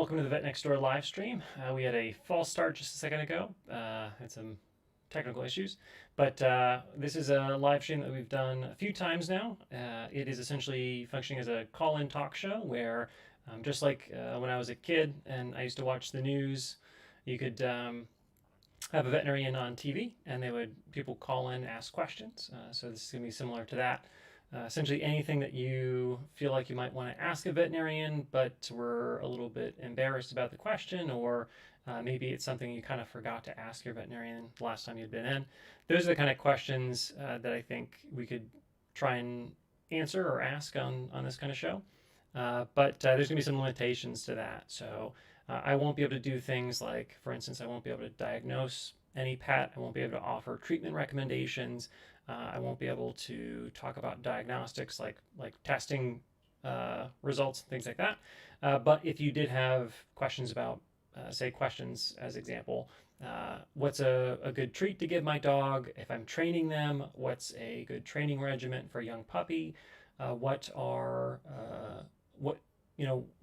welcome to the Vet Next Door live stream. We had a false start just a second ago. Had some technical issues, but this is a live stream that we've done a few times now. It is essentially functioning as a call-in talk show where, just like when I was a kid and I used to watch the news, you could have a veterinarian on TV, and people call in, ask questions. So this is going to be similar to that. Essentially anything that you feel like you might want to ask a veterinarian, but were a little bit embarrassed about the question, or maybe it's something you kind of forgot to ask your veterinarian the last time you'd been in. Those are the kind of questions that I think we could try and answer or ask on this kind of show. But there's going to be some limitations to that. So I won't be able to do things like, for instance, I won't be able to diagnose any pet. I won't be able to offer treatment recommendations. I won't be able to talk about diagnostics like testing results and things like that. But if you did have questions about, say, questions as example, what's a good treat to give my dog if I'm training them? What's a good training regimen for a young puppy? What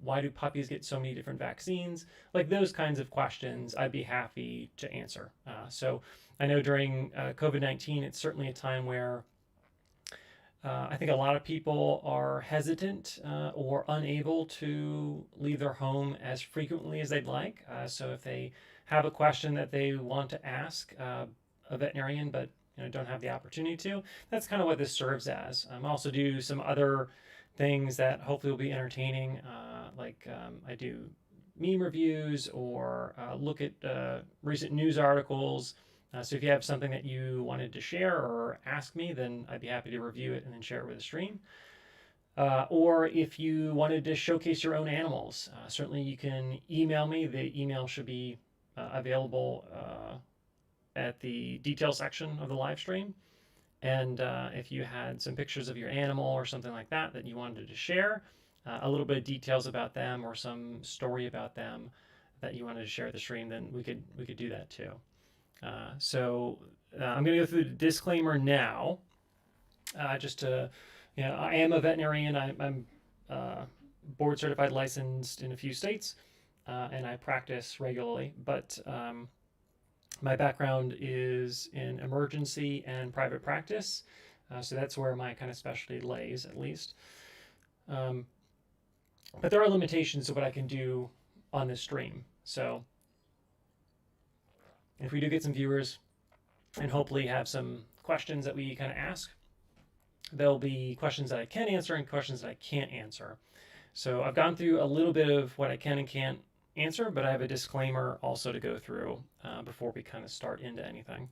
why do puppies get so many different vaccines? Like those kinds of questions, I'd be happy to answer. So I know during COVID-19, it's certainly a time where I think a lot of people are hesitant or unable to leave their home as frequently as they'd like. So if they have a question that they want to ask a veterinarian, but don't have the opportunity to, that's kind of what this serves as. I also do some other things that hopefully will be entertaining, I do meme reviews or look at recent news articles. So if you have something that you wanted to share or ask me, then I'd be happy to review it and then share it with the stream. Or if you wanted to showcase your own animals, certainly you can email me. The email should be available at the details section of the live stream. And if you had some pictures of your animal or something like that that you wanted to share, a little bit of details about them or some story about them that you wanted to share at the stream, then we could do that too. So I'm going to go through the disclaimer now, just to, I am a veterinarian. I'm board certified, licensed in a few states, and I practice regularly, but my background is in emergency and private practice, so that's where my kind of specialty lays, at least. But there are limitations to what I can do on this stream. So if we do get some viewers and hopefully have some questions that we kind of ask, there'll be questions that I can answer and questions that I can't answer. So I've gone through a little bit of what I can and can't answer, but I have a disclaimer also to go through before we kind of start into anything.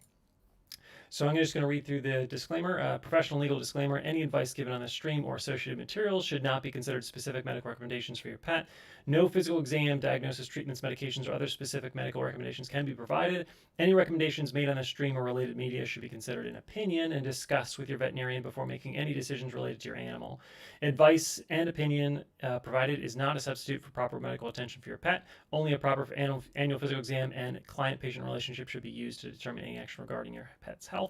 So I'm just going to read through the disclaimer. Professional legal disclaimer. Any advice given on this stream or associated materials should not be considered specific medical recommendations for your pet. No physical exam, diagnosis, treatments, medications, or other specific medical recommendations can be provided. Any recommendations made on this stream or related media should be considered an opinion and discussed with your veterinarian before making any decisions related to your animal. Advice and opinion provided is not a substitute for proper medical attention for your pet. Only a proper annual physical exam and client-patient relationship should be used to determine any action regarding your pet's health.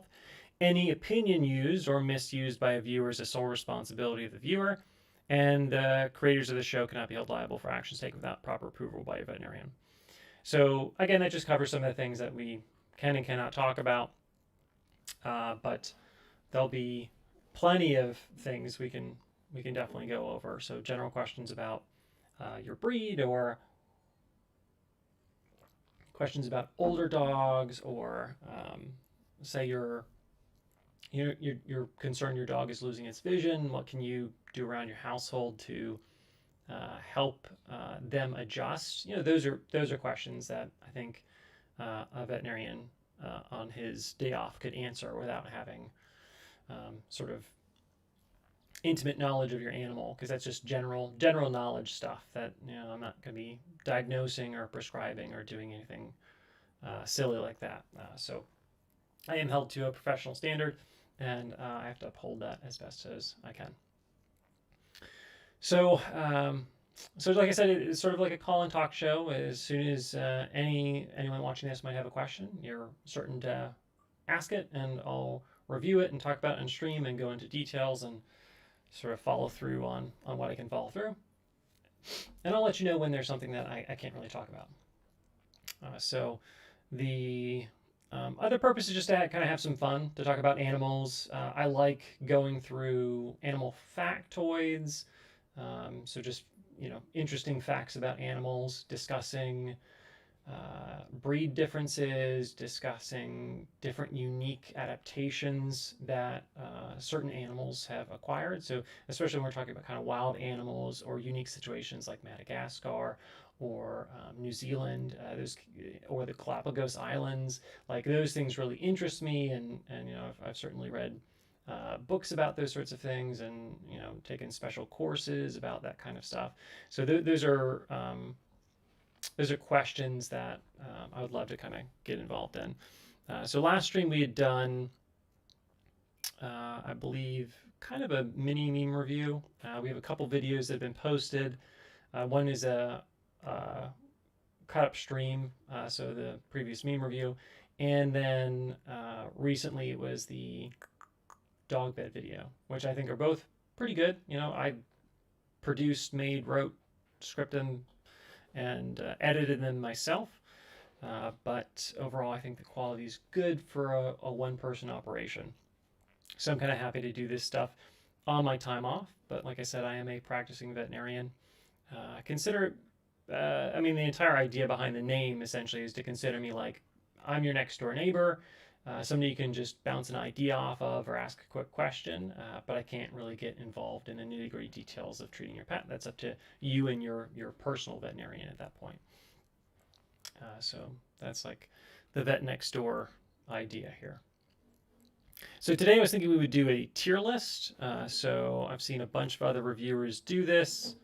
Any opinion used or misused by a viewer is the sole responsibility of the viewer, and the creators of the show cannot be held liable for actions taken without proper approval by a veterinarian. So again, that just covers some of the things that we can and cannot talk about, but there'll be plenty of things we can definitely go over. So general questions about your breed, or questions about older dogs, or say you're concerned your dog is losing its vision. What can you do around your household to help them adjust? Those are questions that I think a veterinarian on his day off could answer without having sort of intimate knowledge of your animal, because that's just general knowledge stuff that I'm not going to be diagnosing or prescribing or doing anything silly like that. So I am held to a professional standard, and I have to uphold that as best as I can. So like I said, it's sort of like a call and talk show. As soon as anyone watching this might have a question, you're certain to ask it, and I'll review it and talk about it on stream and go into details and sort of follow through on what I can follow through. And I'll let you know when there's something that I can't really talk about. So the other purpose is just to kind of have some fun, to talk about animals. I like going through animal factoids. So just, interesting facts about animals, discussing breed differences, discussing different unique adaptations that certain animals have acquired. So, especially when we're talking about kind of wild animals or unique situations like Madagascar or New Zealand, or the Galapagos Islands, like those things really interest me, and I've certainly read books about those sorts of things, and taken special courses about that kind of stuff. So those are questions that I would love to kind of get involved in. So last stream we had done, I believe, kind of a mini meme review. We have a couple videos that have been posted. One is a cut up stream, so the previous meme review, and then recently it was the dog bed video, which I think are both pretty good. I produced, made, wrote, scripted them, and edited them myself. But overall, I think the quality is good for a one-person operation. So I'm kind of happy to do this stuff on my time off. But like I said, I am a practicing veterinarian. Consider, the entire idea behind the name essentially is to consider me like I'm your next door neighbor, somebody you can just bounce an idea off of or ask a quick question, but I can't really get involved in the nitty-gritty details of treating your pet. That's up to you and your personal veterinarian at that point. So that's like the vet next door idea here. So today I was thinking we would do a tier list. So I've seen a bunch of other reviewers do this.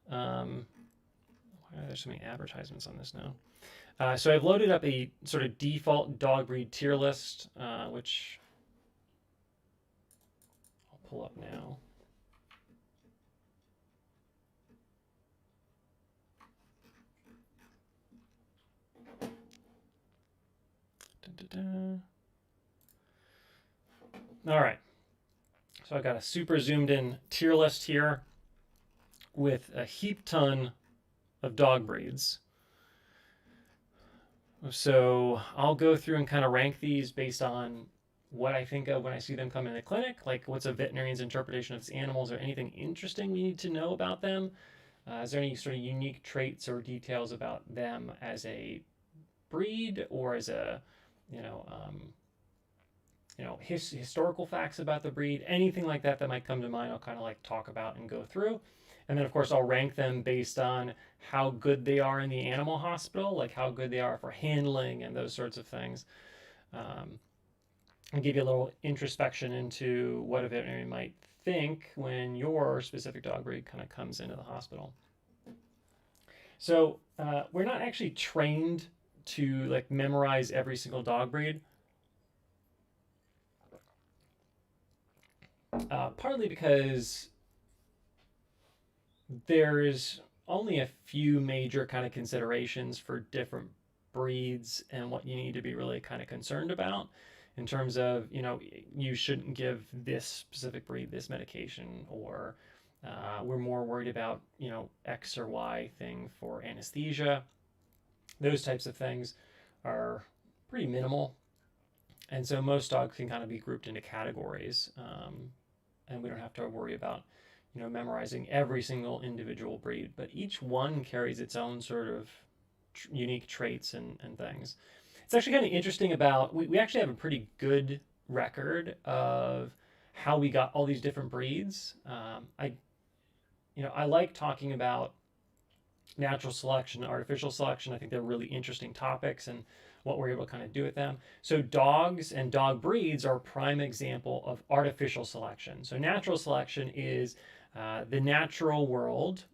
Why are there so many advertisements on this now? So I've loaded up a sort of default dog breed tier list, which I'll pull up now. All right. So I've got a super zoomed in tier list here with a heap ton of dog breeds. So I'll go through and kind of rank these based on what I think of when I see them come in the clinic, like what's a veterinarian's interpretation of these animals, or anything interesting we need to know about them. Is there any sort of unique traits or details about them as a breed, or as a, historical facts about the breed, anything like that that might come to mind, I'll kind of like talk about and go through. And then, of course, I'll rank them based on how good they are in the animal hospital, like how good they are for handling and those sorts of things. And give you a little introspection into what a veterinarian might think when your specific dog breed kind of comes into the hospital. So we're not actually trained to like memorize every single dog breed. Partly because there's only a few major kind of considerations for different breeds and what you need to be really kind of concerned about in terms of, you shouldn't give this specific breed this medication, or we're more worried about, X or Y thing for anesthesia. Those types of things are pretty minimal. And so most dogs can kind of be grouped into categories, and we don't have to worry about memorizing every single individual breed, but each one carries its own sort of unique traits and things. It's actually kind of interesting about, we actually have a pretty good record of how we got all these different breeds. I like talking about natural selection, artificial selection. I think they're really interesting topics, and what we're able to kind of do with them. So dogs and dog breeds are a prime example of artificial selection. So natural selection is the natural world,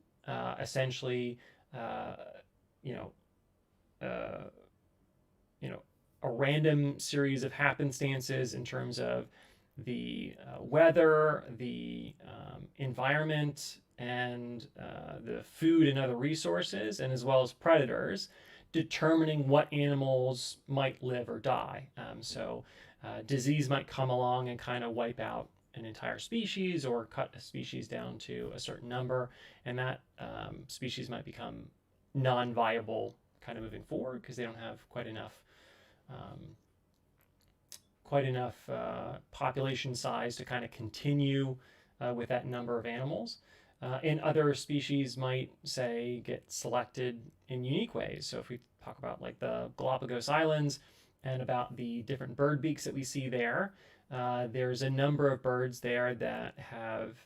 essentially, a random series of happenstances in terms of the weather, the environment, and the food and other resources, and as well as predators, determining what animals might live or die. So disease might come along and kind of wipe out an entire species or cut a species down to a certain number, and that species might become non-viable kind of moving forward because they don't have um, quite enough population size to kind of continue with that number of animals. And other species might, say, get selected in unique ways. So if we talk about like the Galapagos Islands and about the different bird beaks that we see there, there's a number of birds there that have,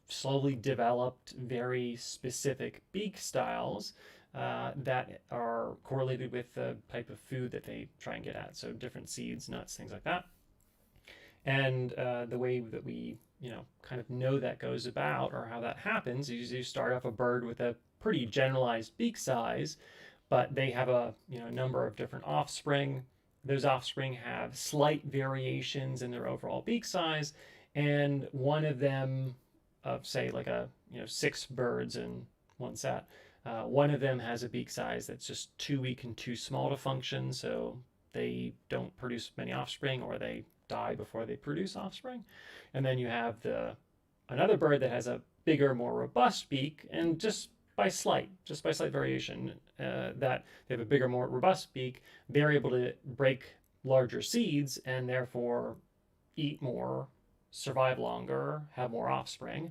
slowly developed very specific beak styles that are correlated with the type of food that they try and get at. So different seeds, nuts, things like that. And the way that we, kind of know that goes about or how that happens is you start off a bird with a pretty generalized beak size, but they have a number of different offspring. Those offspring have slight variations in their overall beak size, and one of them, of say like a 6 birds in one set, one of them has a beak size that's just too weak and too small to function, so they don't produce many offspring or they die before they produce offspring. And then you have another bird that has a bigger, more robust beak, and just by slight variation, that they have a bigger, more robust beak, they're able to break larger seeds and therefore eat more, survive longer, have more offspring.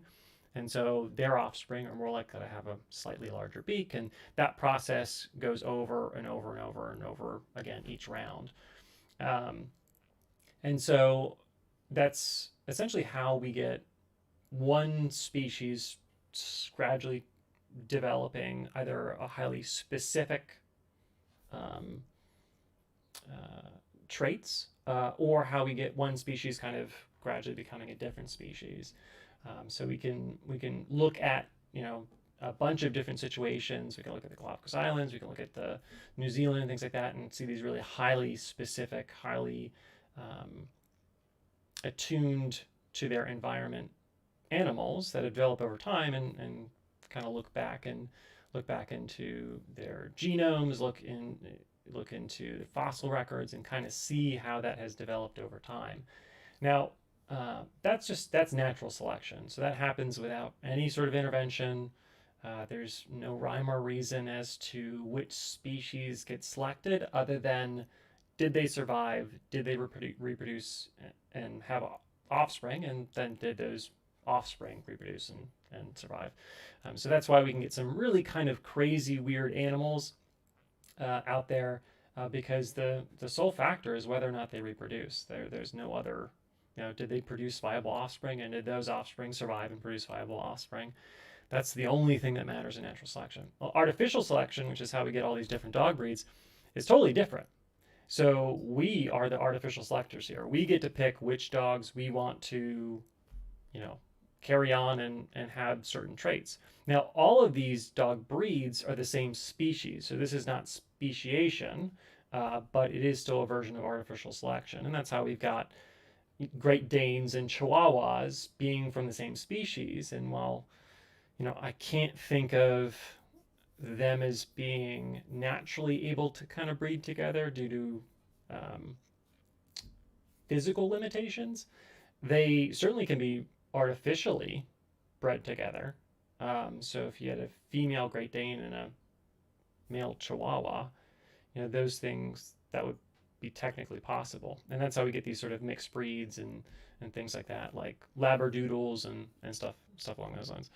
And so their offspring are more likely to have a slightly larger beak. And that process goes over and over and over and over again each round. Um, and so that's essentially how we get one species gradually developing either a highly specific um, traits, or how we get one species kind of gradually becoming a different species. So we can look at a bunch of different situations. We can look at the Galapagos Islands. We can look at the New Zealand and things like that, and see these really highly specific, highly attuned to their environment animals that have developed over time, and kind of look back into their genomes, look into the fossil records, and kind of see how that has developed over time. Now, that's natural selection. So that happens without any sort of intervention. There's no rhyme or reason as to which species get selected, other than did they survive, did they reproduce and have offspring, and then did those offspring reproduce and survive. So that's why we can get some really kind of crazy, weird animals out there, because the sole factor is whether or not they reproduce. There's no other, did they produce viable offspring, and did those offspring survive and produce viable offspring? That's the only thing that matters in natural selection. Well, artificial selection, which is how we get all these different dog breeds, is totally different. So we are the artificial selectors here. We get to pick which dogs we want to, carry on and have certain traits. Now, all of these dog breeds are the same species. So this is not speciation, but it is still a version of artificial selection. And that's how we've got Great Danes and Chihuahuas being from the same species. And while, I can't think of them as being naturally able to kind of breed together due to physical limitations, they certainly can be artificially bred together. So if you had a female Great Dane and a male Chihuahua, those things, that would be technically possible. And that's how we get these sort of mixed breeds and things like that, like Labradoodles and stuff along those lines.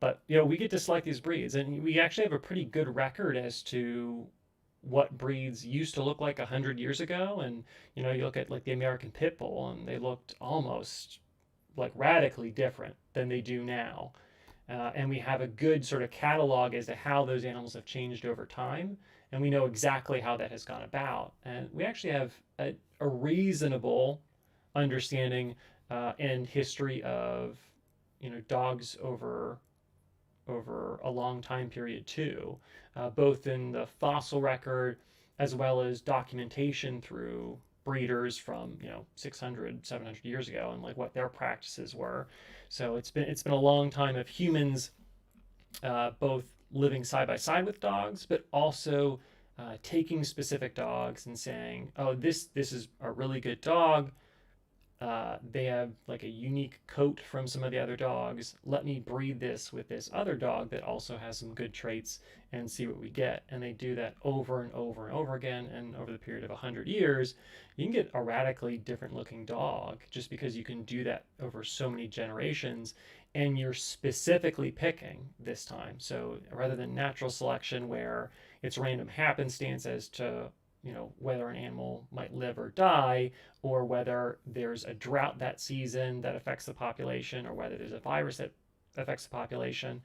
But we get to select these breeds, and we actually have a pretty good record as to what breeds used to look like 100 years ago. And you look at like the American Pit Bull, and they looked almost like radically different than they do now. And we have a good sort of catalog as to how those animals have changed over time, and we know exactly how that has gone about. And we actually have a reasonable understanding and history of dogs over a long time period too, both in the fossil record as well as documentation through breeders from 600 700 years ago, and like what their practices were. So it's been a long time of humans both living side by side with dogs, but also taking specific dogs and saying, oh, this is a really good dog, they have like a unique coat from some of the other dogs. Let me breed this with this other dog that also has some good traits and see what we get. And they do that over and over and over again. And over the period of 100 years, you can get a radically different looking dog just because you can do that over so many generations. And you're specifically picking this time. So rather than natural selection where it's random happenstance as to whether an animal might live or die, or whether there's a drought that season that affects the population, or whether there's a virus that affects the population.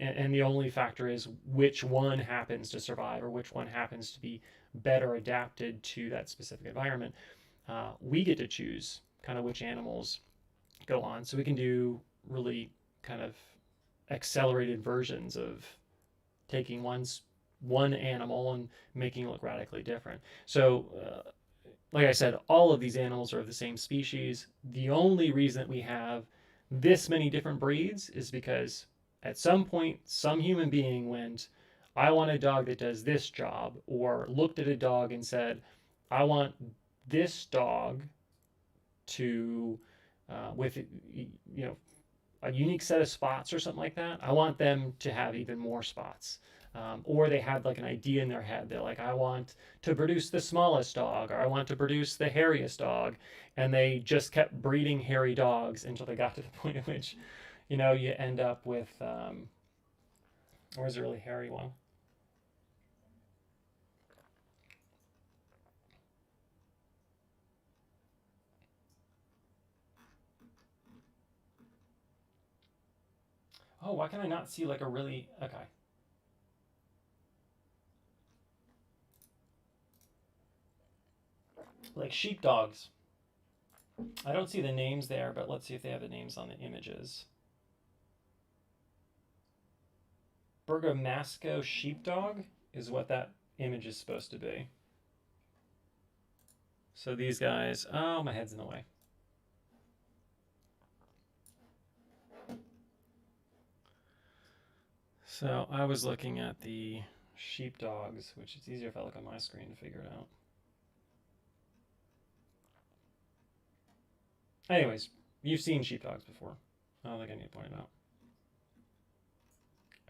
And the only factor is which one happens to survive or which one happens to be better adapted to that specific environment. We get to choose kind of which animals go on. So we can do really kind of accelerated versions of taking one animal and making it look radically different. So, like I said, all of these animals are of the same species. The only reason that we have this many different breeds is because at some point, some human being went, I want a dog that does this job, or looked at a dog and said, I want this dog to, with, a unique set of spots or something like that. I want them to have even more spots. Or they had like an idea in their head. They're like, I want to produce the smallest dog, or I want to produce the hairiest dog. And they just kept breeding hairy dogs until they got to the point at which, you end up with, where's a really hairy one? Oh, why can I not see like a really, okay. Like sheepdogs. I don't see the names there, but let's see if they have the names on the images. Bergamasco sheepdog is what that image is supposed to be. So these guys, oh, my head's in the way. So I was looking at the sheepdogs, which is easier if I look on my screen to figure it out. Anyways, you've seen sheepdogs before. I don't think I need to point it out.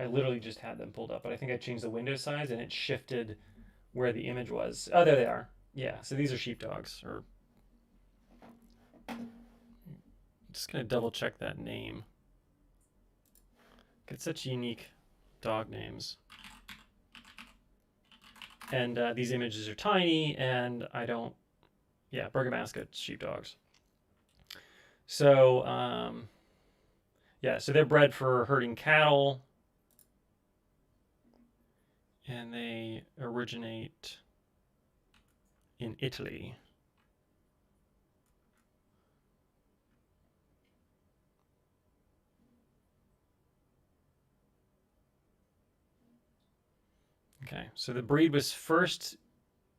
I literally just had them pulled up, but I think I changed the window size and it shifted where the image was. Oh, there they are. Yeah, so these are sheepdogs. Or just gonna double check that name. It's such unique dog names. And these images are tiny, and I don't. Yeah, Bergamasca sheepdogs. So yeah, so they're bred for herding cattle, and they originate in Italy. Okay, so the breed was first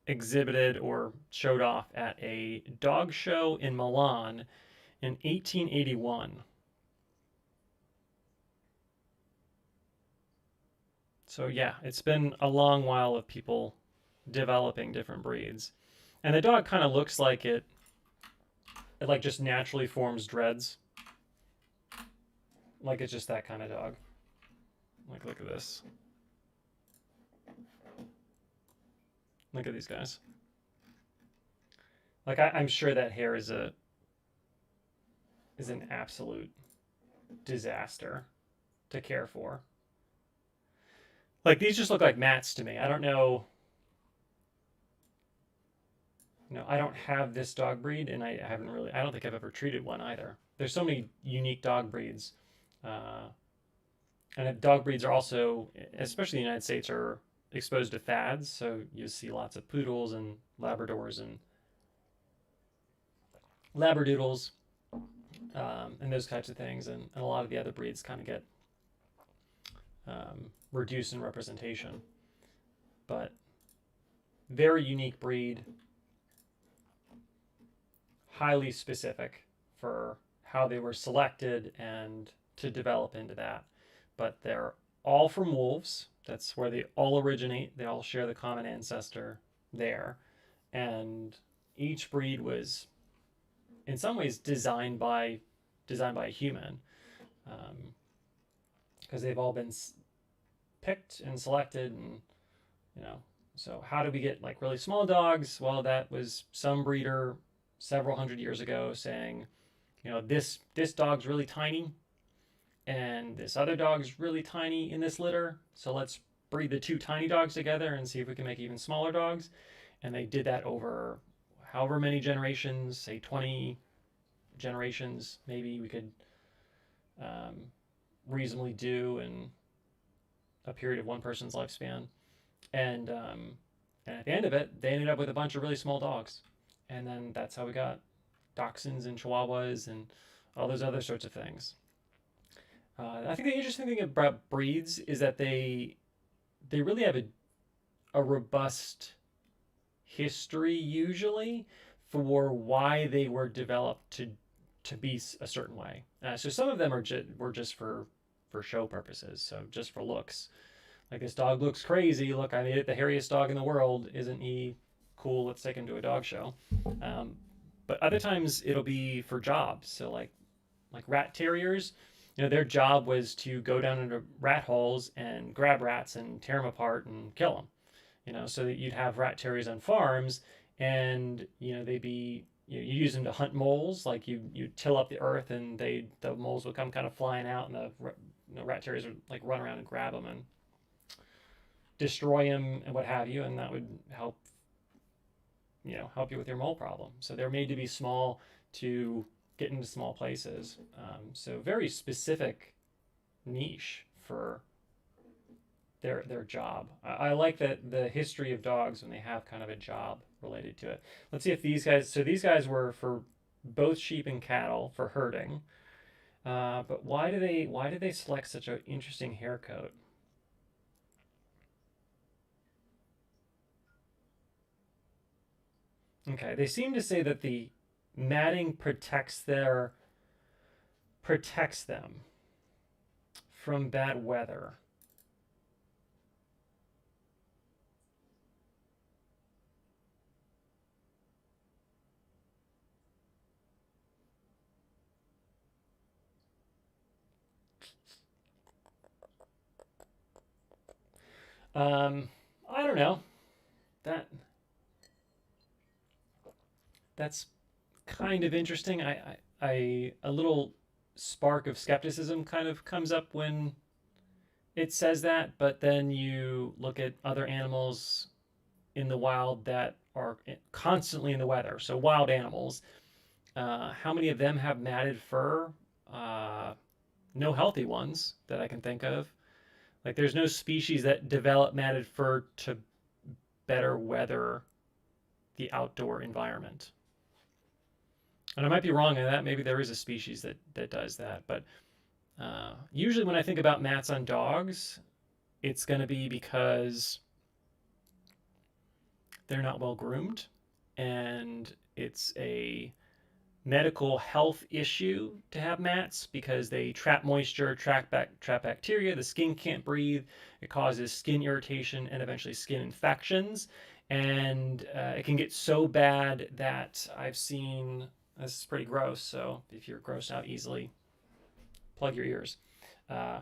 exhibited or showed off at a dog show in Milan in 1881. So yeah, it's been a long while of people developing different breeds. And the dog kind of looks like it like just naturally forms dreads. Like it's just that kind of dog. Like look at this. Look at these guys. Like I'm sure that hair is an absolute disaster to care for. Like these just look like mats to me. I don't know. I don't have this dog breed, and I haven't really. I don't think I've ever treated one either. There's so many unique dog breeds, uh, and dog breeds are also, especially in the United States, are exposed to fads. So you see lots of poodles and Labradors and Labradoodles, and those types of things, and a lot of the other breeds kind of get reduced in representation. But very unique breed, highly specific for how they were selected and to develop into that. But they're all from wolves. That's where they all originate. They all share the common ancestor there. And each breed was in some ways designed by a human, because they've all been picked and selected, and you know. So how do we get like really small dogs? Well, that was some breeder several hundred years ago saying, this dog's really tiny, and this other dog's really tiny in this litter. So let's breed the two tiny dogs together and see if we can make even smaller dogs. And they did that over however many generations, say 20 generations, maybe we could um, reasonably do in a period of one person's lifespan. And at the end of it, they ended up with a bunch of really small dogs. And then that's how we got dachshunds and chihuahuas and all those other sorts of things. I think the interesting thing about breeds is that they really have a robust history usually for why they were developed to be a certain way. So some of them were just for show purposes, so just for looks. Like this dog looks crazy. Look, I made it the hairiest dog in the world. Isn't he cool? Let's take him to a dog show. Um, but other times it'll be for jobs. So like rat terriers, their job was to go down into rat holes and grab rats and tear them apart and kill them. So that you'd have rat terriers on farms, and they'd be you use them to hunt moles. Like you till up the earth, and the moles would come kind of flying out, and the rat terriers would like run around and grab them and destroy them and what have you, and that would help you with your mole problem. So they're made to be small to get into small places. So very specific niche for their job. I like that the history of dogs when they have kind of a job related to it. Let's see if these guys. So these guys were for both sheep and cattle for herding. But why do they select such an interesting hair coat? Okay, they seem to say that the matting protects them from bad weather. Um, I don't know. That that's kind of interesting. A little spark of skepticism kind of comes up when it says that, but then you look at other animals in the wild that are constantly in the weather. So wild animals, how many of them have matted fur? Uh, no healthy ones that I can think of. Like there's no species that develop matted fur to better weather the outdoor environment. And I might be wrong on that. Maybe there is a species that does that. But usually when I think about mats on dogs, it's going to be because they're not well groomed, and it's a medical health issue to have mats because they trap moisture, trap bacteria. The skin can't breathe. It causes skin irritation and eventually skin infections. And it can get so bad that I've seen. This is pretty gross. So if you're grossed out easily, plug your ears. Uh,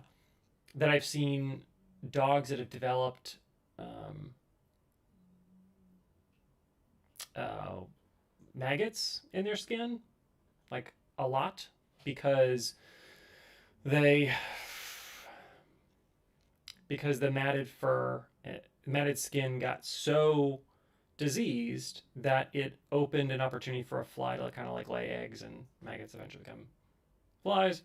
that I've seen dogs that have developed um, uh, maggots in their skin, like a lot, because they because the matted skin got so diseased that it opened an opportunity for a fly to kind of like lay eggs, and maggots eventually become flies,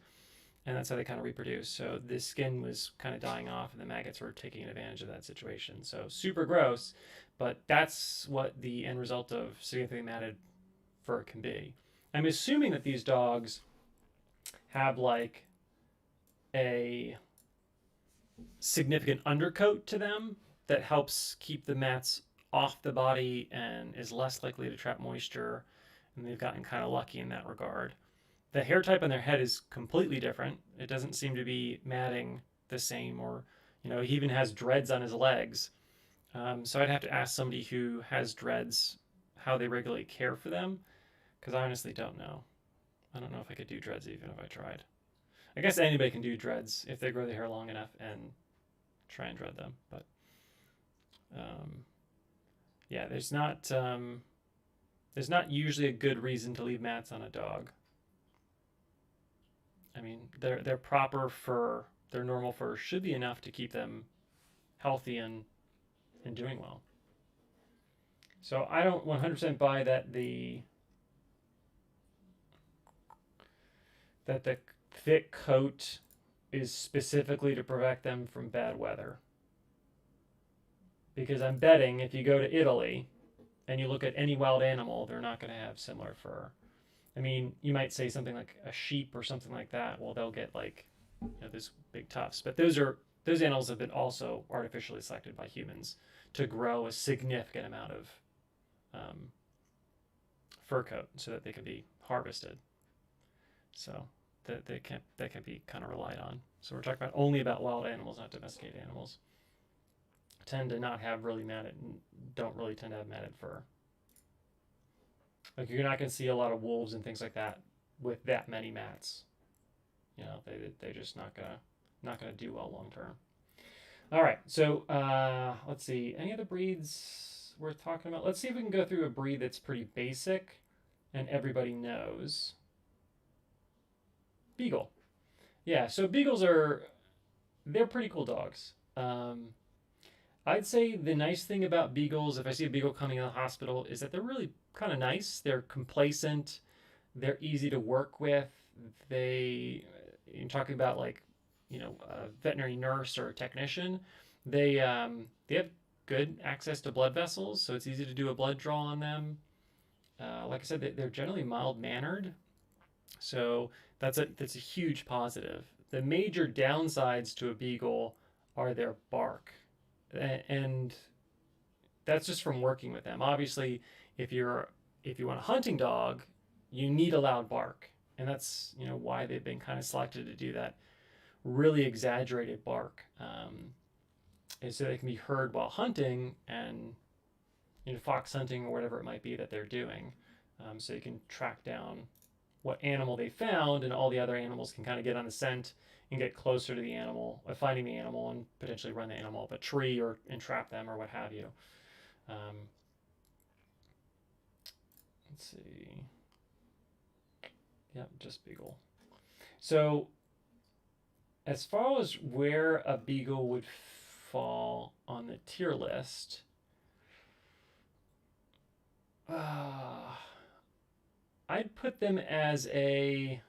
and that's how they kind of reproduce. So the skin was kind of dying off, and the maggots were taking advantage of that situation. So super gross, but that's what the end result of significantly matted fur can be. I'm assuming that these dogs have like a significant undercoat to them that helps keep the mats off the body and is less likely to trap moisture. And they've gotten kind of lucky in that regard. The hair type on their head is completely different. It doesn't seem to be matting the same, or, he even has dreads on his legs. So I'd have to ask somebody who has dreads how they regularly care for them, because I honestly don't know. I don't know if I could do dreads even if I tried. I guess anybody can do dreads if they grow the hair long enough and try and dread them. But um, yeah, there's not usually a good reason to leave mats on a dog. I mean, their proper fur, their normal fur should be enough to keep them healthy and doing well. So I don't 100% buy that the thick coat is specifically to protect them from bad weather. Because I'm betting if you go to Italy and you look at any wild animal, they're not going to have similar fur. I mean, you might say something like a sheep or something like that. Well, they'll get like, those big tufts. But those animals have been also artificially selected by humans to grow a significant amount of um, fur coat so that they can be harvested. So that can be kind of relied on. So we're talking about only about wild animals, not domesticated animals. Tend to not have really matted, don't really tend to have matted fur. Like you're not going to see a lot of wolves and things like that with that many mats. They're just not gonna do well long term. All right, so let's see. Any other breeds worth talking about? Let's see if we can go through a breed that's pretty basic and everybody knows. Beagle. Yeah, so beagles they're pretty cool dogs. I'd say the nice thing about beagles, if I see a beagle coming in the hospital, is that they're really kind of nice. They're complacent. They're easy to work with. You're talking about like, a veterinary nurse or a technician. They have good access to blood vessels, so it's easy to do a blood draw on them. Like I said, they're generally mild mannered, so that's a huge positive. The major downsides to a beagle are their bark, and that's just from working with them. Obviously, if you want a hunting dog, you need a loud bark, and that's why they've been kind of selected to do that really exaggerated bark, is so they can be heard while hunting and fox hunting or whatever it might be that they're doing, so you can track down what animal they found, and all the other animals can kind of get on the scent and get closer to the animal, finding the animal, and potentially run the animal up a tree or entrap them or what have you. Let's see. Yep, just beagle. So as far as where a beagle would fall on the tier list, I'd put them as this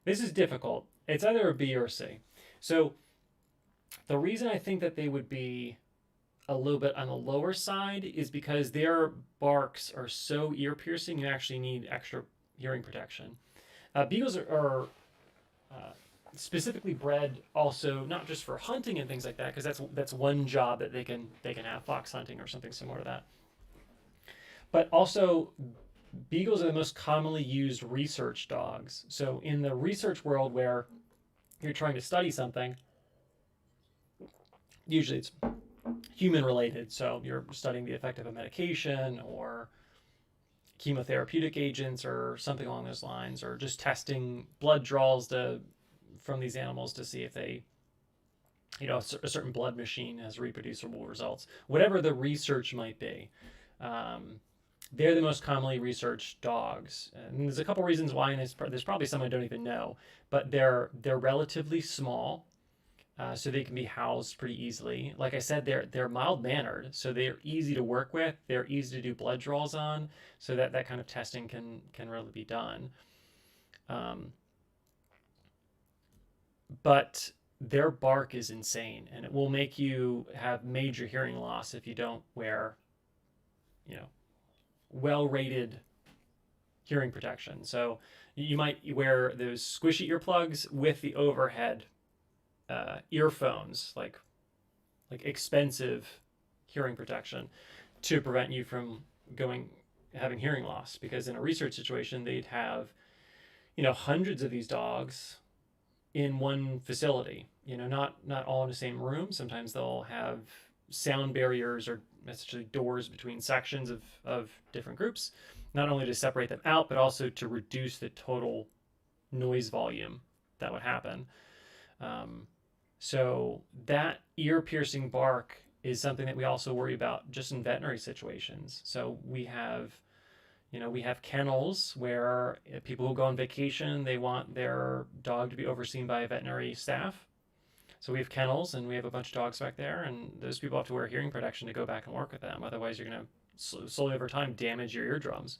is difficult. It's either a B or a C. So the reason I think that they would be a little bit on the lower side is because their barks are so ear piercing, you actually need extra hearing protection. Beagles are specifically bred also not just for hunting and things like that, because that's one job that they can have, fox hunting or something similar to that. But also, beagles are the most commonly used research dogs. So in the research world where you're trying to study something, usually it's human related. So you're studying the effect of a medication or chemotherapeutic agents or something along those lines, or just testing blood draws from these animals to see if they, a certain blood machine has reproducible results. Whatever the research might be, they're the most commonly researched dogs. And there's a couple reasons why, and there's probably some I don't even know, but they're relatively small. So they can be housed pretty easily. Like I said, they're mild mannered, so they're easy to work with. They're easy to do blood draws on, so that kind of testing can really be done. But their bark is insane, and it will make you have major hearing loss if you don't wear, well-rated hearing protection. So you might wear those squishy earplugs with the overhead earphones, like expensive hearing protection, to prevent you from having hearing loss. Because in a research situation, they'd have hundreds of these dogs in one facility, not all in the same room. Sometimes they'll have sound barriers or essentially doors between sections of different groups, not only to separate them out, but also to reduce the total noise volume that would happen. Um, so that ear piercing bark is something that we also worry about just in veterinary situations. So we have kennels where people who go on vacation, they want their dog to be overseen by a veterinary staff. So we have kennels and we have a bunch of dogs back there, and those people have to wear hearing protection to go back and work with them. Otherwise, you're going to slowly over time damage your eardrums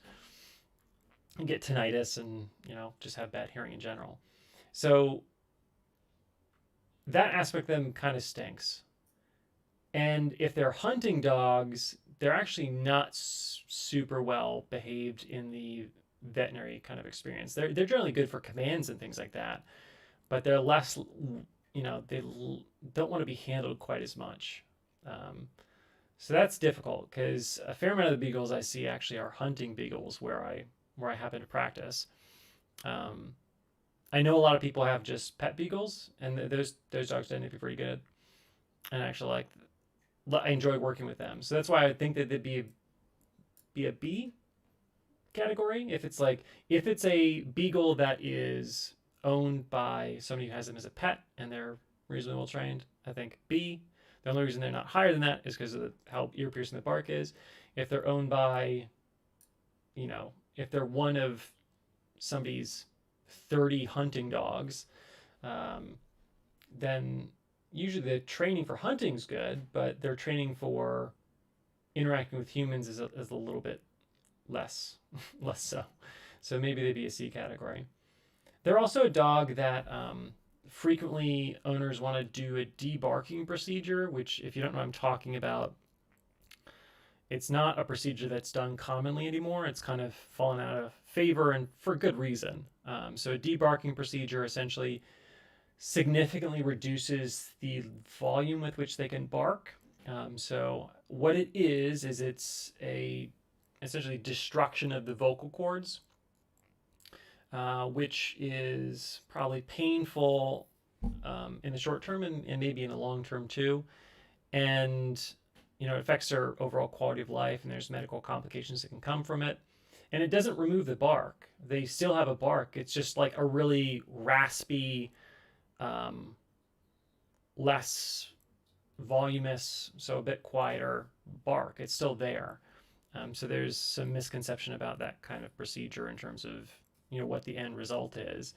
and get tinnitus and just have bad hearing in general. So that aspect of them kind of stinks. And if they're hunting dogs, they're actually not super well behaved in the veterinary kind of experience. They're generally good for commands and things like that, but they're less, they don't want to be handled quite as much. Um, so that's difficult because a fair amount of the beagles I see actually are hunting beagles where I happen to practice. Um, I know a lot of people have just pet beagles, and those dogs tend to be pretty good. And actually, I enjoy working with them. So that's why I think that they'd be a B category. If it's a beagle that is owned by somebody who has them as a pet and they're reasonably well trained, I think B. The only reason they're not higher than that is because of how ear piercing the bark is. If they're owned by, if they're one of somebody's 30 hunting dogs, um, then usually the training for hunting is good, but their training for interacting with humans is a little bit less less so. So maybe they'd be a C category. They're also a dog that frequently owners want to do a debarking procedure, which, if you don't know what I'm talking about, it's not a procedure that's done commonly anymore. It's kind of fallen out of favor and for good reason. So a debarking procedure essentially significantly reduces the volume with which they can bark. So what it is it's a essentially destruction of the vocal cords, which is probably painful in the short term and maybe in the long term too. And it affects their overall quality of life, and there's medical complications that can come from it. And it doesn't remove the bark. They still have a bark. It's just like a really raspy, um, less voluminous, so a bit quieter bark. It's still there. So there's some misconception about that kind of procedure in terms of what the end result is,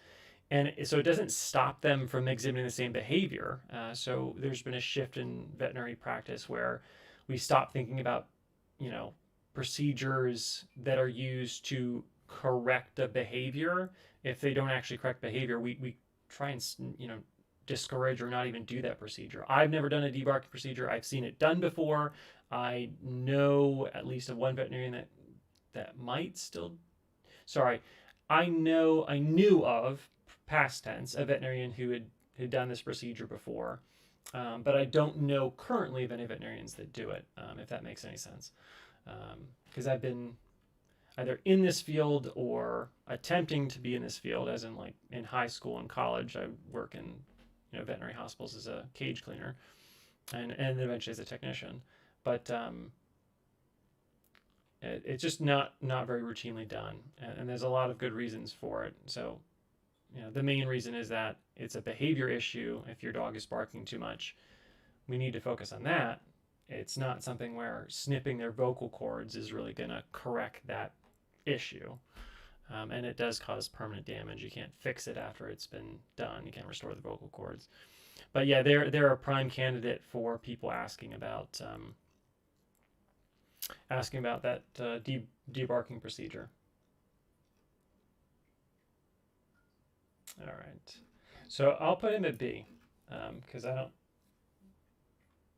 and so it doesn't stop them from exhibiting the same behavior. So there's been a shift in veterinary practice where we stop thinking about procedures that are used to correct a behavior. If they don't actually correct behavior, we try and discourage or not even do that procedure. I've never done a debarking procedure. I've seen it done before. I know at least of one veterinarian that might still. Sorry, I knew of, past tense, a veterinarian who had done this procedure before, but I don't know currently of any veterinarians that do it. If that makes any sense, because I've been either in this field or attempting to be in this field, as in like in high school and college. I work in veterinary hospitals as a cage cleaner, and eventually as a technician, but it's just not very routinely done, and there's a lot of good reasons for it. So the main reason is that it's a behavior issue. If your dog is barking too much, we need to focus on that. It's not something where snipping their vocal cords is really going to correct that issue. And it does cause permanent damage. You can't fix it after it's been done. You can't restore the vocal cords. But yeah, they're a prime candidate for people asking about that debarking procedure. All right, so I'll put him at B because I don't.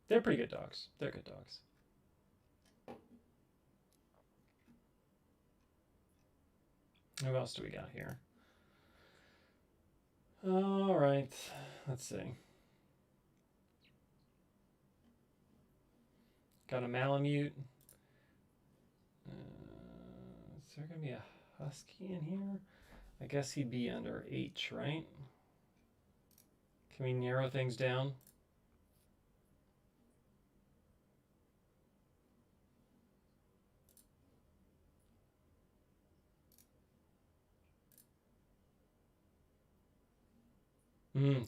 They're pretty good dogs. They're good dogs. Who else do we got here? All right, let's see. Got a Malamute. Is there gonna be a Husky in here? I guess he'd be under H, right? Can we narrow things down?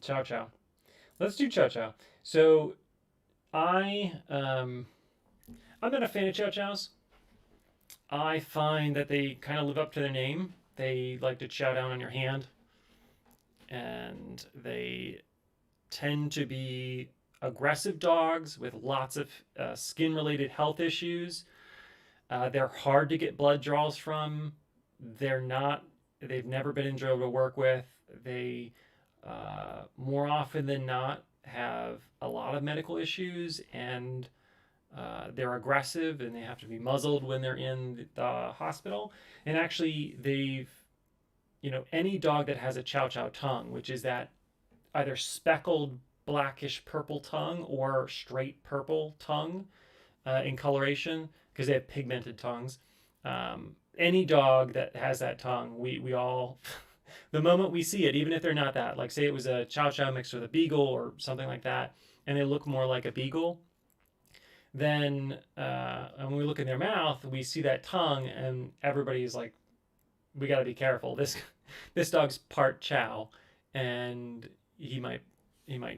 Chow chow. Let's do chow chow. So I I'm not a fan of chow chows. I find that they kind of live up to their name. They like to chow down on your hand, and they tend to be aggressive dogs with lots of skin related health issues. They're hard to get blood draws from. They're not, they've never been enjoyable to work with. They, more often than not, have a lot of medical issues, and they're aggressive and they have to be muzzled when they're in the hospital. And actually, any dog that has a chow chow tongue, which is that either speckled blackish purple tongue or straight purple tongue in coloration, because they have pigmented tongues. Any dog that has that tongue, we all, the moment we see it, even if they're not that, like say it was a chow chow mixed with a beagle or something like that, and they look more like a beagle, then when we look in their mouth, we see that tongue, and everybody's like, we got to be careful. This dog's part chow, and he might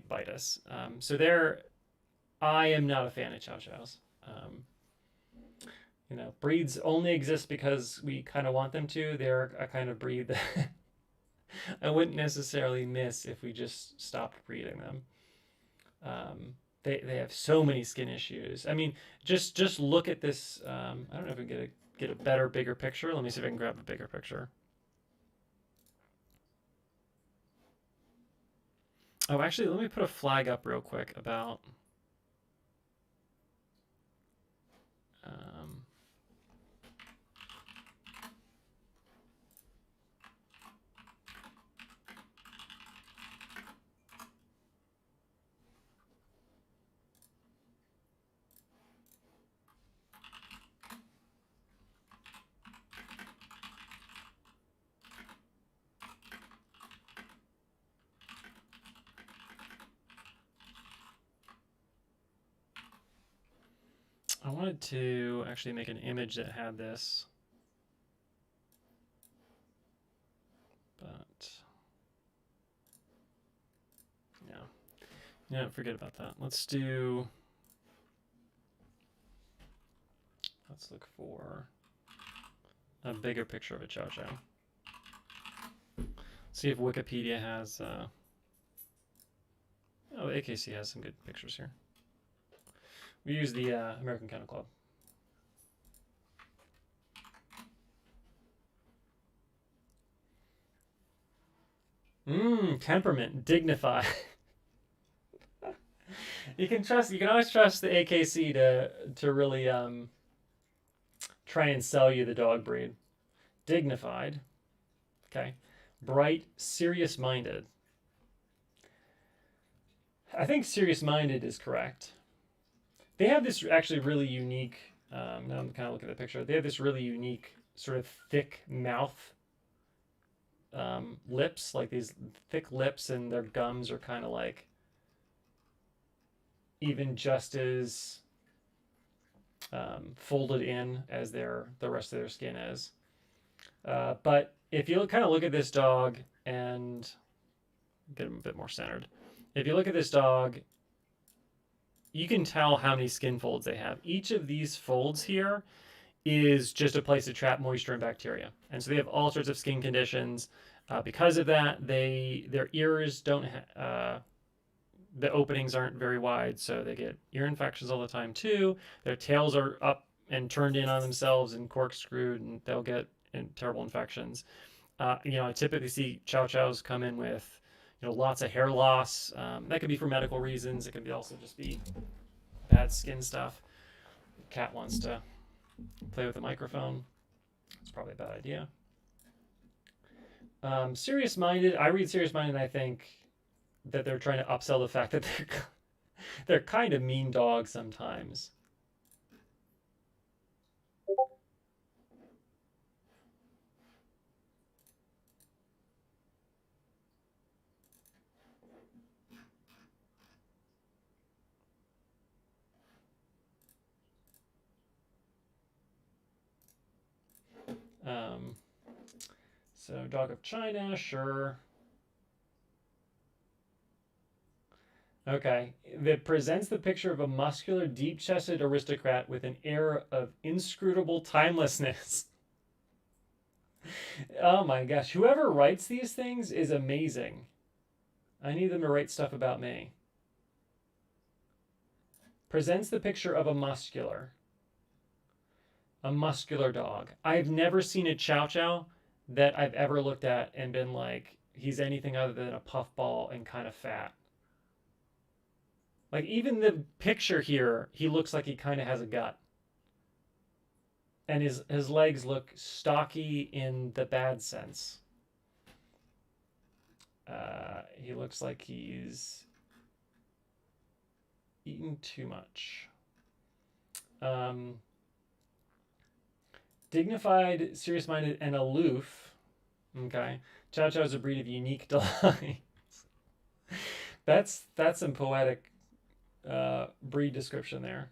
bite us. So there, I am not a fan of chow chows. Breeds only exist because we kind of want them to. They're a kind of breed that I wouldn't necessarily miss if we just stopped breeding them. They have so many skin issues. I mean, just look at this. I don't know if we can get a better, bigger picture. Let me see if I can grab a bigger picture. Oh, actually, let me put a flag up real quick about. Um, I wanted to actually make an image that had this, but yeah, yeah, forget about that. Let's look for a bigger picture of a chow chow. See if Wikipedia has. Oh, AKC has some good pictures here. We use the American Kennel Club. Temperament, dignified. You can always trust the AKC to really try and sell you the dog breed. Dignified, okay. Bright, serious minded. I think serious minded is correct. They have this actually really unique. Now I'm kind of looking at the picture. They have this really unique sort of thick mouth, lips, like these thick lips, and their gums are kind of like even just as folded in as the rest of their skin is. But if you kind of look at this dog and get them a bit more centered, if you look at this dog, you can tell how many skin folds they have. Each of these folds here is just a place to trap moisture and bacteria, and so they have all sorts of skin conditions. Because of that, their ears don't. The openings aren't very wide, so they get ear infections all the time too. Their tails are up and turned in on themselves and corkscrewed, and they'll get terrible infections. I typically see chow chows come in with, lots of hair loss. That could be for medical reasons. It could be also just be bad skin stuff. Cat wants to play with a microphone. It's probably a bad idea. Serious minded. I read serious minded, and I think that they're trying to upsell the fact that they're kind of mean dogs sometimes. Um, so dog of China, sure. Okay. That presents the picture of a muscular, deep chested aristocrat with an air of inscrutable timelessness. Oh my gosh. Whoever writes these things is amazing. I need them to write stuff about me. Presents the picture of a muscular dog. I've never seen a Chow Chow that I've ever looked at and been like, he's anything other than a puffball and kind of fat. Like even the picture here, he looks like he kind of has a gut, and his legs look stocky in the bad sense. He looks like he's eaten too much. Um, Dignified, serious-minded, and aloof. Okay, Chow Chow is a breed of unique delight. That's some poetic breed description there.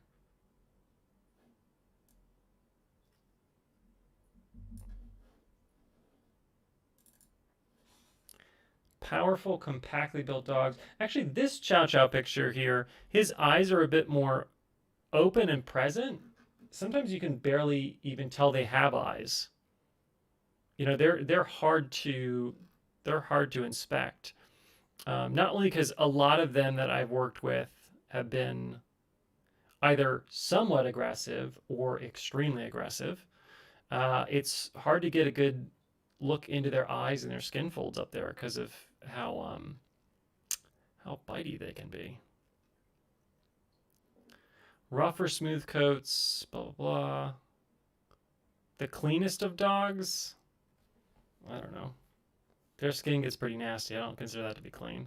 Powerful, compactly built dogs. Actually, this Chow Chow picture here, his eyes are a bit more open and present. Sometimes you can barely even tell they have eyes. You know, they're hard to inspect. Not only because a lot of them that I've worked with have been either somewhat aggressive or extremely aggressive. It's hard to get a good look into their eyes and their skin folds up there because of how bitey they can be. Rough or smooth coats, blah blah blah. The cleanest of dogs, I don't know. Their skin gets pretty nasty. I don't consider that to be clean.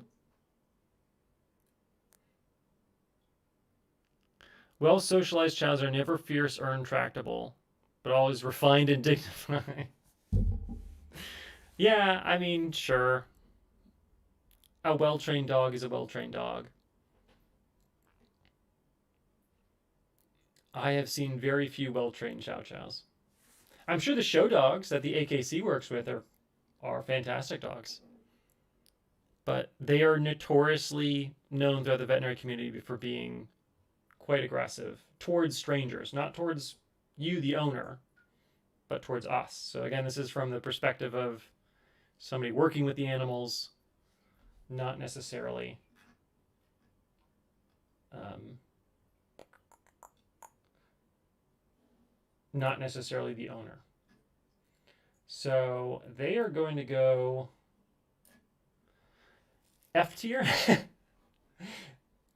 Well socialized chows are never fierce or intractable, but always refined and dignified. Yeah, I mean, sure. A well trained dog is a well trained dog. I have seen very few well trained chow chows. I'm sure the show dogs that the AKC works with are fantastic dogs, but they are notoriously known throughout the veterinary community for being quite aggressive towards strangers, not towards you, the owner, but towards us. So, again, this is from the perspective of somebody working with the animals, not necessarily um, not necessarily the owner. So they are going to go F tier.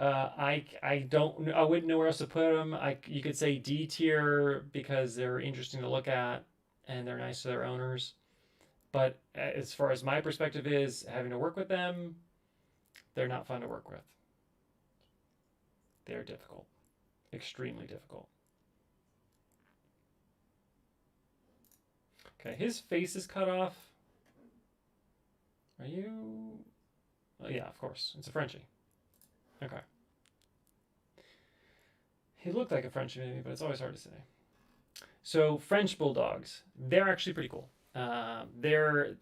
I wouldn't know where else to put them. You could say D tier because they're interesting to look at and they're nice to their owners. But as far as my perspective is, having to work with them, they're not fun to work with. They're difficult, extremely difficult. Okay, his face is cut off. Are you? Oh, yeah, of course. It's a Frenchie. Okay. He looked like a Frenchie maybe, but it's always hard to say. So French bulldogs, they're actually pretty cool. They're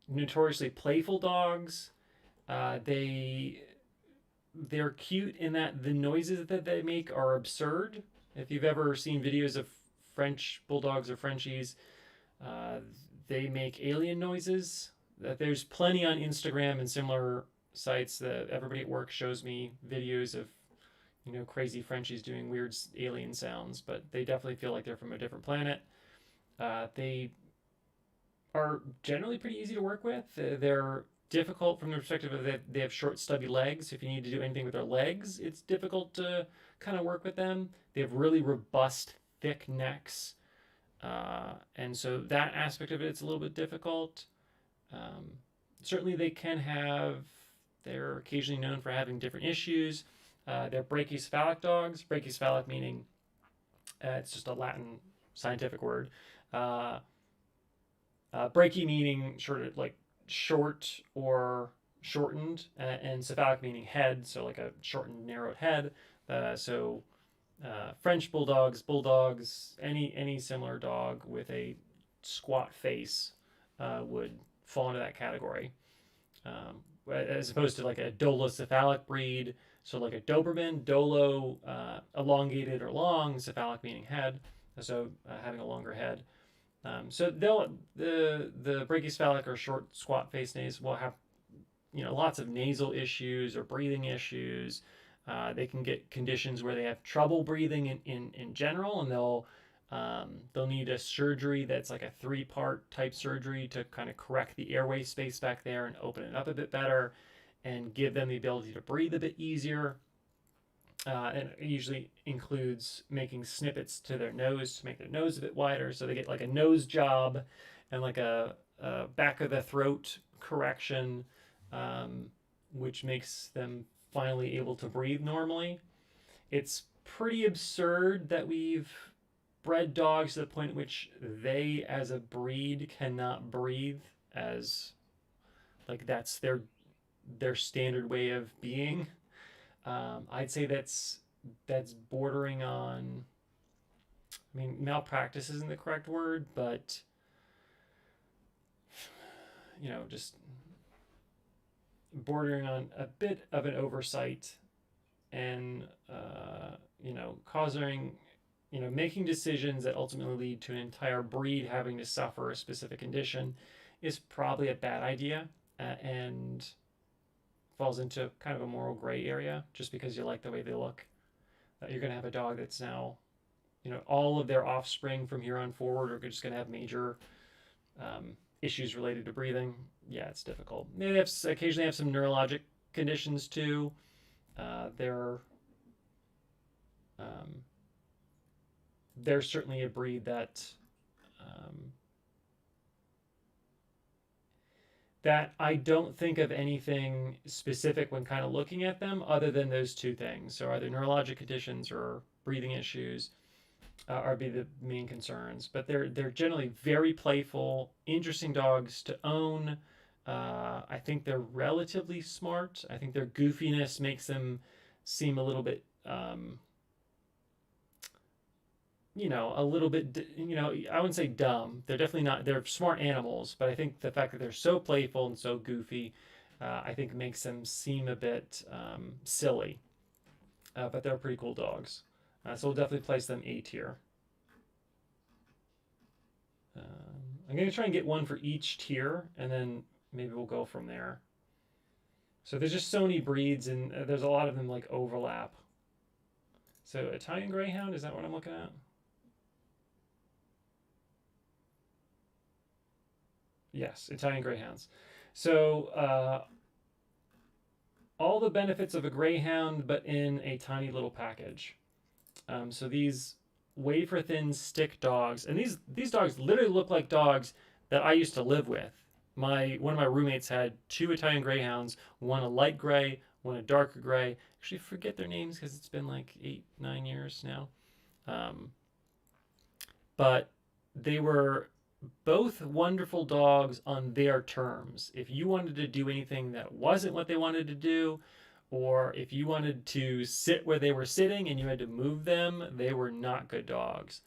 notoriously playful dogs. They they're cute in that the noises that they make are absurd. If you've ever seen videos of French bulldogs or Frenchies, uh, they make alien noises. There's plenty on Instagram and similar sites that everybody at work shows me videos of crazy Frenchies doing weird alien sounds, but they definitely feel like they're from a different planet. They are generally pretty easy to work with. They're difficult from the perspective of that they have short, stubby legs. If you need to do anything with their legs, it's difficult to kind of work with them. They have really robust, thick necks. And so that aspect of it's a little bit difficult. Um, Certainly, they're occasionally known for having different issues. They're brachycephalic dogs. Brachycephalic meaning it's just a Latin scientific word. Uh, Brachy meaning short or shortened, and cephalic meaning head, so like a shortened, narrowed head. So French bulldogs, any similar dog with a squat face would fall into that category. as opposed to like a dolocephalic breed. So like a Doberman, Dolo, elongated or long, cephalic meaning head, so having a longer head. So the brachycephalic or short squat face nays will have lots of nasal issues or breathing issues. They can get conditions where they have trouble breathing in general, and they'll need a surgery that's like a 3-part type surgery to kind of correct the airway space back there and open it up a bit better and give them the ability to breathe a bit easier. And it usually includes making snippets to their nose to make their nose a bit wider, so they get like a nose job and like a back of the throat correction, which makes them finally able to breathe normally. It's pretty absurd that we've bred dogs to the point at which they, as a breed, cannot breathe, as like that's their standard way of being. I'd say that's bordering on. I mean, malpractice isn't the correct word, but just bordering on a bit of an oversight, and causing, making decisions that ultimately lead to an entire breed having to suffer a specific condition is probably a bad idea, and falls into kind of a moral gray area. Just because you like the way they look, you're going to have a dog that's now, all of their offspring from here on forward are just going to have major issues related to breathing. Yeah, it's difficult. They occasionally have some neurologic conditions too. They're certainly a breed that I don't think of anything specific when kind of looking at them other than those two things. So either neurologic conditions or breathing issues are be the main concerns. But they're generally very playful, interesting dogs to own. I think they're relatively smart. I think their goofiness makes them seem a little bit, a little bit, I wouldn't say dumb. They're definitely not. They're smart animals, but I think the fact that they're so playful and so goofy, I think makes them seem a bit silly. But they're pretty cool dogs. So we'll definitely place them A tier. I'm going to try and get one for each tier, and then maybe we'll go from there. So there's just so many breeds, and there's a lot of them like overlap. So Italian Greyhound, is that what I'm looking at? Yes, Italian Greyhounds. So all the benefits of a Greyhound, but in a tiny little package. So these wafer thin stick dogs, and these dogs literally look like dogs that I used to live with. One of my roommates had 2 Italian Greyhounds, one a light gray, one a darker gray. Actually, forget their names because it's been like 8-9 years now. Um, but they were both wonderful dogs on their terms. If you wanted to do anything that wasn't what they wanted to do, or if you wanted to sit where they were sitting and you had to move them, they were not good dogs.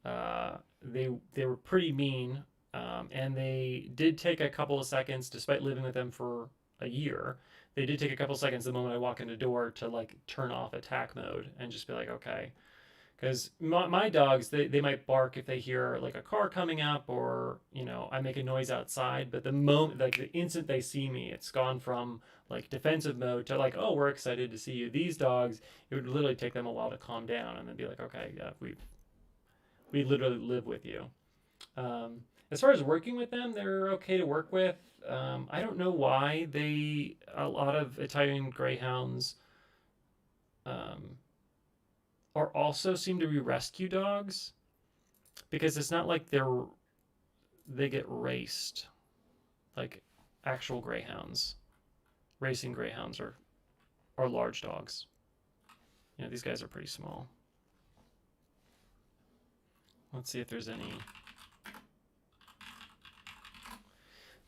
They were pretty mean, and they did take a couple of seconds, despite living with them for a year. They did take a couple of seconds the moment I walk in the door to like turn off attack mode and just be like, okay. Because my dogs, they might bark if they hear like a car coming up, or I make a noise outside. But the moment, like the instant they see me, it's gone from like defensive mode to like, oh, we're excited to see you. These dogs, it would literally take them a while to calm down and then be like, okay, yeah, we literally live with you. As far as working with them, they're okay to work with. I don't know why a lot of Italian Greyhounds are also seem to be rescue dogs, because it's not like they get raced like actual greyhounds. Racing greyhounds are large dogs. These guys are pretty small. Let's see if there's any.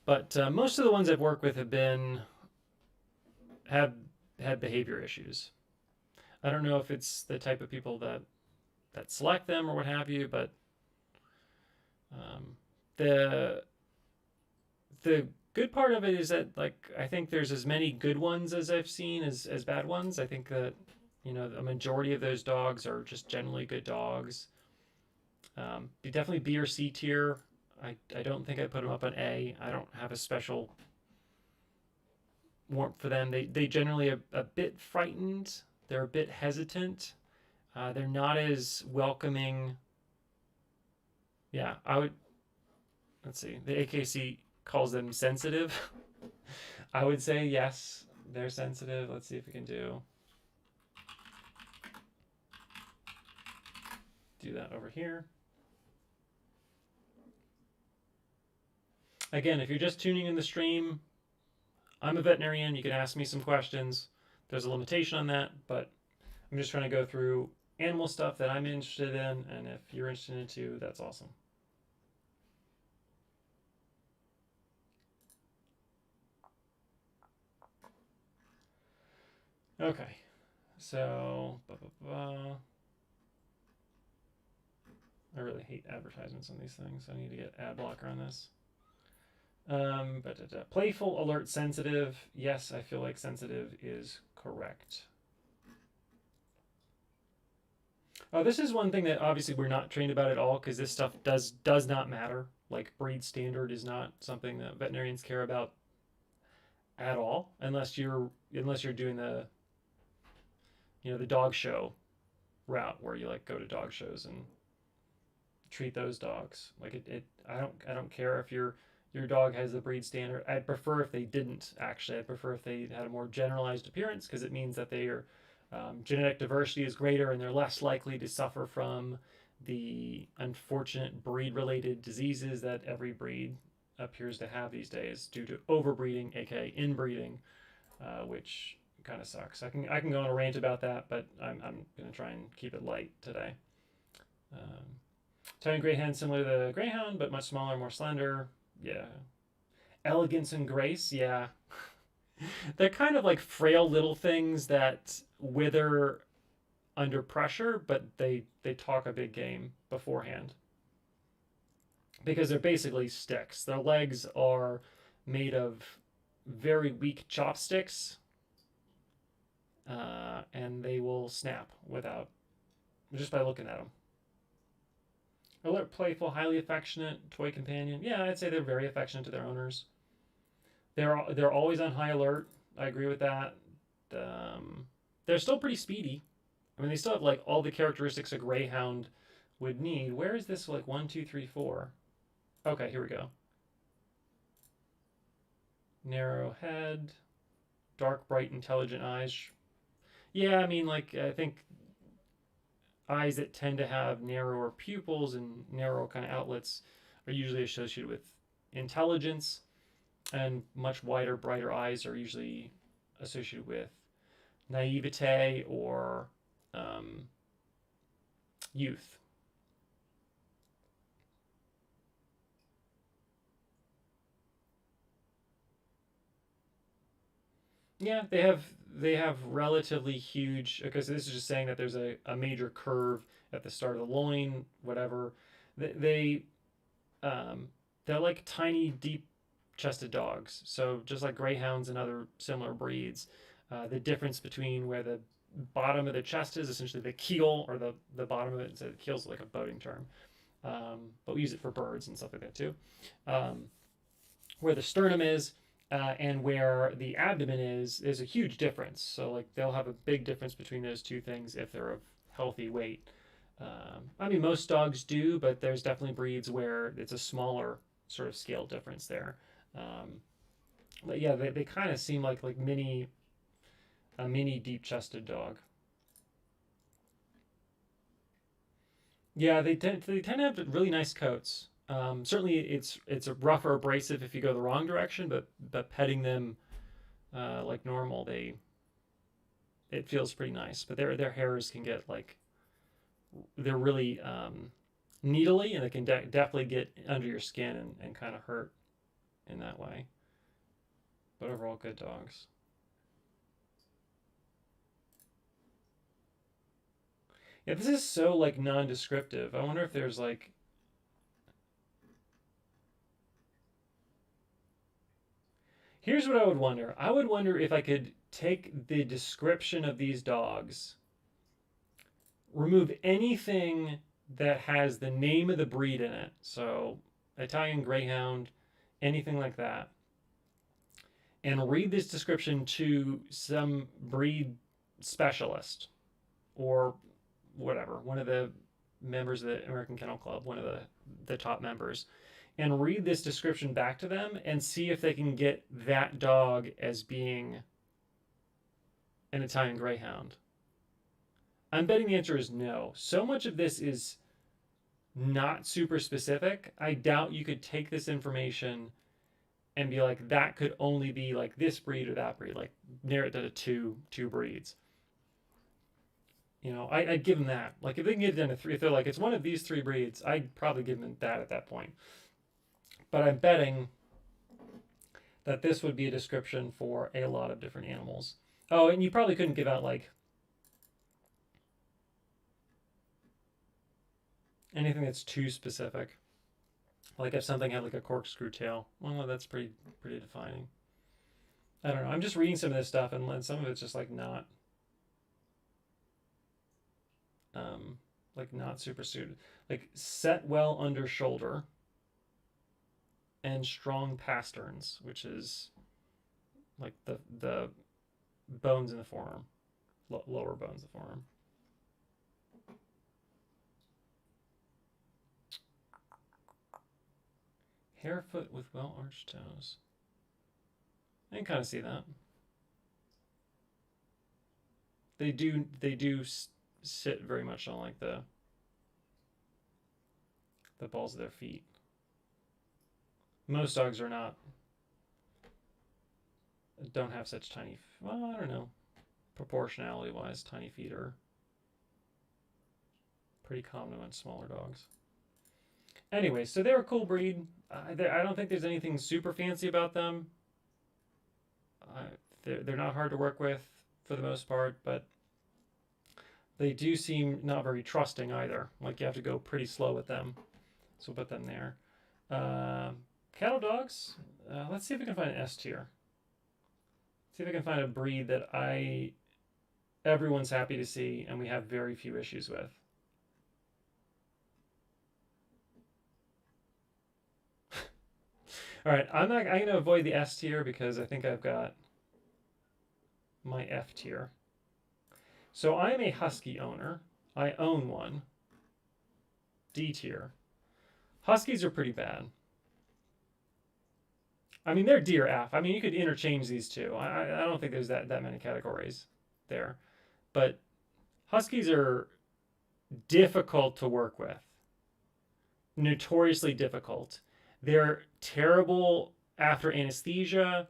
But most of the ones I've worked with have had behavior issues. I don't know if it's the type of people that select them or what have you, but the good part of it is that like I think there's as many good ones as I've seen as bad ones. I think that a majority of those dogs are just generally good dogs. Definitely B or C tier. I don't think I put them up on A. I don't have a special warmth for them. They generally a bit frightened. They're a bit hesitant. They're not as welcoming. Yeah, I would. Let's see. The AKC calls them sensitive. I would say yes, they're sensitive. Let's see if we can do that over here. Again, if you're just tuning in the stream, I'm a veterinarian. You can ask me some questions. There's a limitation on that, but I'm just trying to go through animal stuff that I'm interested in, and if you're interested in it too, that's awesome. Okay, so I really hate advertisements on these things. I need to get ad blocker on this. Playful, alert, sensitive. Yes, I feel like sensitive is correct. Oh, this is one thing that obviously we're not trained about at all because this stuff does not matter. Like breed standard is not something that veterinarians care about at all, unless you're doing the dog show route where you like go to dog shows and treat those dogs. Like I don't care if your dog has the breed standard. I'd prefer if they didn't actually. I'd prefer if they had a more generalized appearance because it means that their genetic diversity is greater and they're less likely to suffer from the unfortunate breed related diseases that every breed appears to have these days due to overbreeding, aka inbreeding, which kind of sucks. I can go on a rant about that, but I'm gonna try and keep it light today. Um, Italian Greyhound similar to the Greyhound, but much smaller, more slender. Yeah. Elegance and grace. Yeah. They're kind of like frail little things that wither under pressure, but they talk a big game beforehand because they're basically sticks. Their legs are made of very weak chopsticks, and they will snap without just by looking at them. Alert, playful, highly affectionate, toy companion. Yeah, I'd say they're very affectionate to their owners. They're always on high alert. I agree with that. They're still pretty speedy. I mean, they still have like all the characteristics a greyhound would need. Where is this like one, two, three, four? Okay, here we go. Narrow head, dark, bright, intelligent eyes. Yeah, I mean, like I think eyes that tend to have narrower pupils and narrow kind of outlets are usually associated with intelligence, and much wider, brighter eyes are usually associated with naivete or um, youth. Yeah, they have relatively huge. Okay, so this is just saying that there's a major curve at the start of the loin, whatever. They um, they're like tiny, deep chested dogs. So just like greyhounds and other similar breeds, the difference between where the bottom of the chest is essentially the keel or the bottom of it. So the keel's like a boating term, but we use it for birds and stuff like that too. Um, where the sternum is and where the abdomen is, there's a huge difference. So like they'll have a big difference between those two things if they're of healthy weight. I mean, most dogs do, but there's definitely breeds where it's a smaller sort of scale difference there. Um, but yeah, they kind of seem like a mini deep chested dog. Yeah, they tend to have really nice coats. Certainly, it's a rough or abrasive if you go the wrong direction, but petting them like normal, they it feels pretty nice. But their hairs can get like they're really needly, and it can definitely get under your skin and kind of hurt in that way. But overall, good dogs. Yeah, this is so like non-descriptive. I wonder if there's like Here's what I would wonder. I would wonder if I could take the description of these dogs, remove anything that has the name of the breed in it. So, Italian Greyhound, anything like that, and read this description to some breed specialist or whatever, one of the members of the American Kennel Club, one of the top members, and read this description back to them and see if they can get that dog as being an Italian Greyhound. I'm betting the answer is no. So much of this is not super specific. I doubt you could take this information and be like, that could only be like this breed or that breed, like narrow it to two breeds. You know, I'd give them that. Like if they can get it down to three, if they're like, it's one of these three breeds, I'd probably give them that at that point. But I'm betting that this would be a description for a lot of different animals. Oh, and you probably couldn't give out like anything that's too specific. Like if something had like a corkscrew tail, well, that's pretty defining. I don't know. I'm just reading some of this stuff, and some of it's just like not super suited. Like set well under shoulder and strong pasterns, which is like the bones in the forearm, lower bones of the forearm. Hare foot with well arched toes. I can kind of see that. They do sit very much on like the balls of their feet. Most dogs are not, don't have such tiny, well, I don't know, proportionality wise, tiny feet are pretty common among smaller dogs. Anyway, so they're a cool breed. I don't think there's anything super fancy about them. They're not hard to work with for the most part, but they do seem not very trusting either. Like you have to go pretty slow with them. So we'll put them there. Cattle dogs. Let's see if we can find an S tier. See if I can find a breed that everyone's happy to see and we have very few issues with. All right, I'm going to avoid the S tier because I think I've got my F tier. So I am a Husky owner. I own one. D tier. Huskies are pretty bad. I mean, they're D or F. I mean, you could interchange these two. I don't think there's that many categories there. But Huskies are difficult to work with. Notoriously difficult. They're terrible after anesthesia.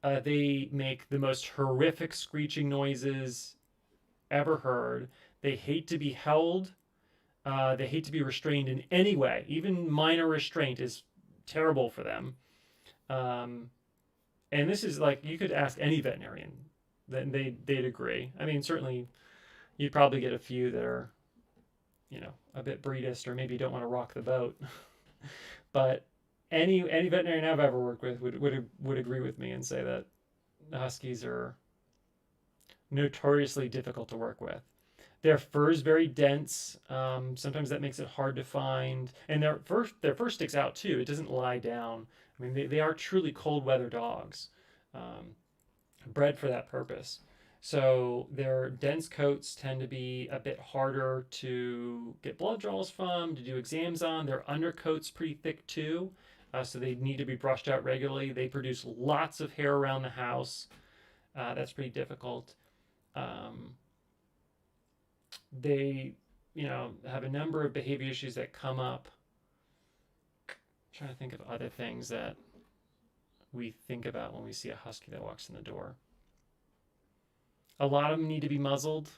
They make the most horrific screeching noises ever heard. They hate to be held. They hate to be restrained in any way. Even minor restraint is terrible for them. And this is like, you could ask any veterinarian, then they'd agree. I mean, certainly you'd probably get a few that are, you know, a bit breedist or maybe don't want to rock the boat. But any veterinarian I've ever worked with would agree with me and say that the Huskies are notoriously difficult to work with. Their fur is very dense. Sometimes that makes it hard to find, and their fur sticks out too. It doesn't lie down. I mean, they are truly cold weather dogs, bred for that purpose. So their dense coats tend to be a bit harder to get blood draws from, to do exams on. Their undercoat's pretty thick too. So they need to be brushed out regularly. They produce lots of hair around the house. That's pretty difficult. They, you know, have a number of behavior issues that come up. I'm trying to think of other things that we think about when we see a husky that walks in the door. A lot of them need to be muzzled.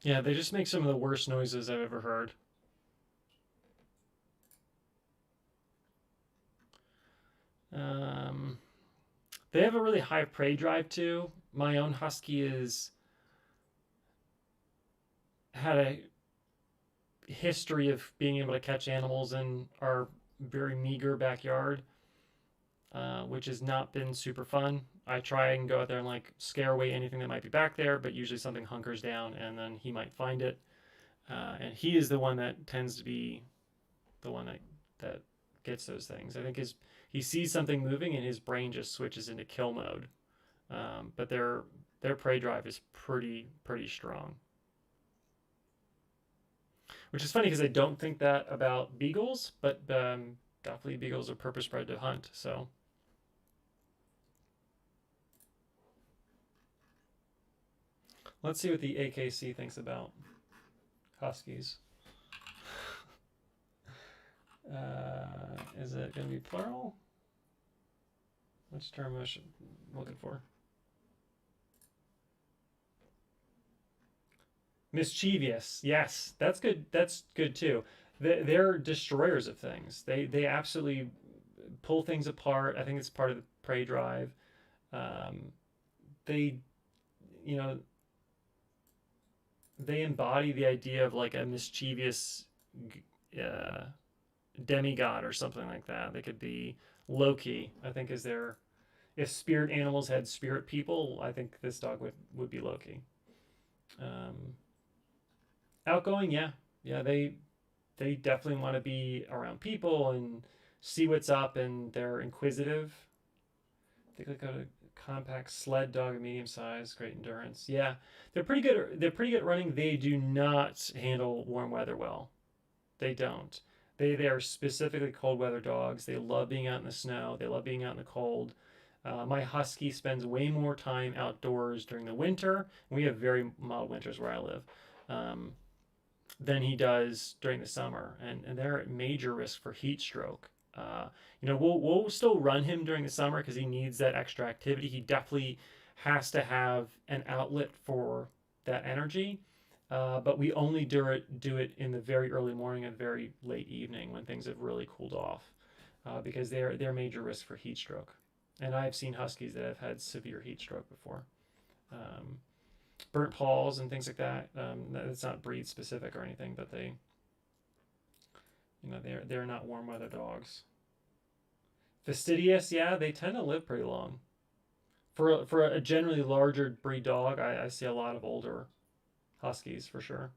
Yeah, they just make some of the worst noises I've ever heard. Um, they have a really high prey drive too. My own husky is had a history of being able to catch animals in our very meager backyard, which has not been super fun. I try and go out there and like scare away anything that might be back there, but usually something hunkers down and then he might find it. And he is the one that tends to be the one that gets those things. I think he sees something moving and his brain just switches into kill mode. But their prey drive is pretty strong, which is funny because I don't think that about beagles, but definitely beagles are purpose bred to hunt. So let's see what the AKC thinks about huskies. Is it going to be plural? Which term am I looking for? Mischievous. Yes, that's good. That's good too. They're destroyers of things. They absolutely pull things apart. I think it's part of the prey drive. Um, they, you know, they embody the idea of like a mischievous uh, demigod or something like that. They could be Loki. I think is their if spirit animals had spirit people. I think this dog would be Loki. Um, Outgoing, yeah, yeah. They definitely want to be around people and see what's up, and they're inquisitive. They could go to compact sled dog, medium size, great endurance. Yeah, they're pretty good. They're pretty good at running. They do not handle warm weather well. They don't. They are specifically cold weather dogs. They love being out in the snow. They love being out in the cold. My husky spends way more time outdoors during the winter. We have very mild winters where I live. Um, than he does during the summer, and they're at major risk for heat stroke. We'll still run him during the summer because he needs that extra activity. He definitely has to have an outlet for that energy, but we only do it in the very early morning and very late evening when things have really cooled off, because they're major risk for heat stroke. And I've seen huskies that have had severe heat stroke before. Um, Burnt paws and things like that. It's not breed specific or anything, but they're not warm weather dogs. Fastidious, yeah, they tend to live pretty long. For a generally larger breed dog, I see a lot of older huskies for sure.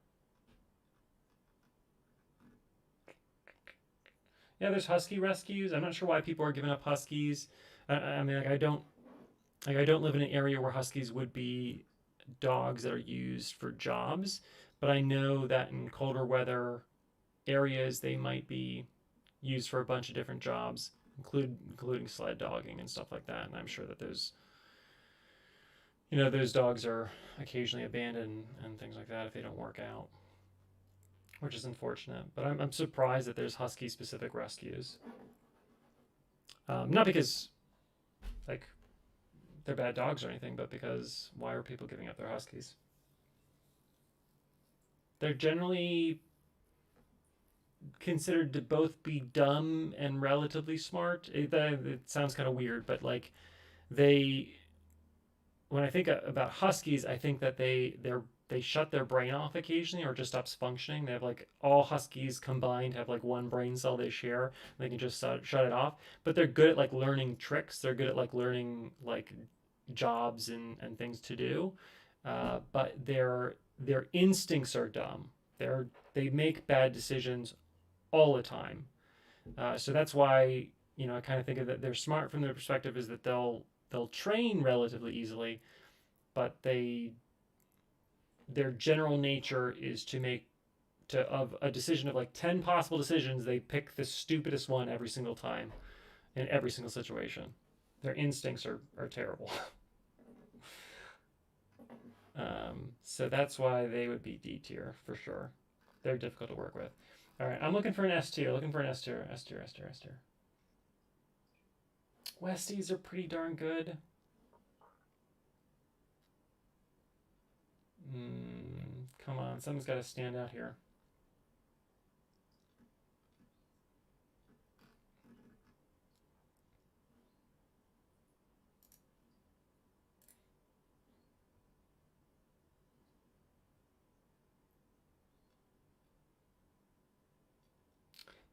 Yeah, there's husky rescues. I'm not sure why people are giving up huskies. I mean, I don't live in an area where huskies would be dogs that are used for jobs, but I know that in colder weather areas they might be used for a bunch of different jobs, including sled dogging and stuff like that. And I'm sure that those dogs are occasionally abandoned and things like that if they don't work out, which is unfortunate. But I'm surprised that there's husky specific rescues. Not because like they're bad dogs or anything, but because why are people giving up their huskies? They're generally considered to both be dumb and relatively smart. It sounds kind of weird, but like they, when I think about huskies, I think that they shut their brain off occasionally or just stops functioning. They have like all huskies combined have like one brain cell they share. They can just shut it off. But they're good at like learning tricks. They're good at like learning like jobs and things to do. But their instincts are dumb. They make bad decisions all the time. So that's why I kind of think of that they're smart from their perspective is that they'll train relatively easily, but their general nature is to make to of a decision of like 10 possible decisions they pick the stupidest one every single time in every single situation. Their instincts are terrible. So that's why they would be D tier for sure. They're difficult to work with. All right, I'm looking for an S tier. Looking for an S tier. S tier. S tier. S tier. Westies are pretty darn good. Come on, something's got to stand out here.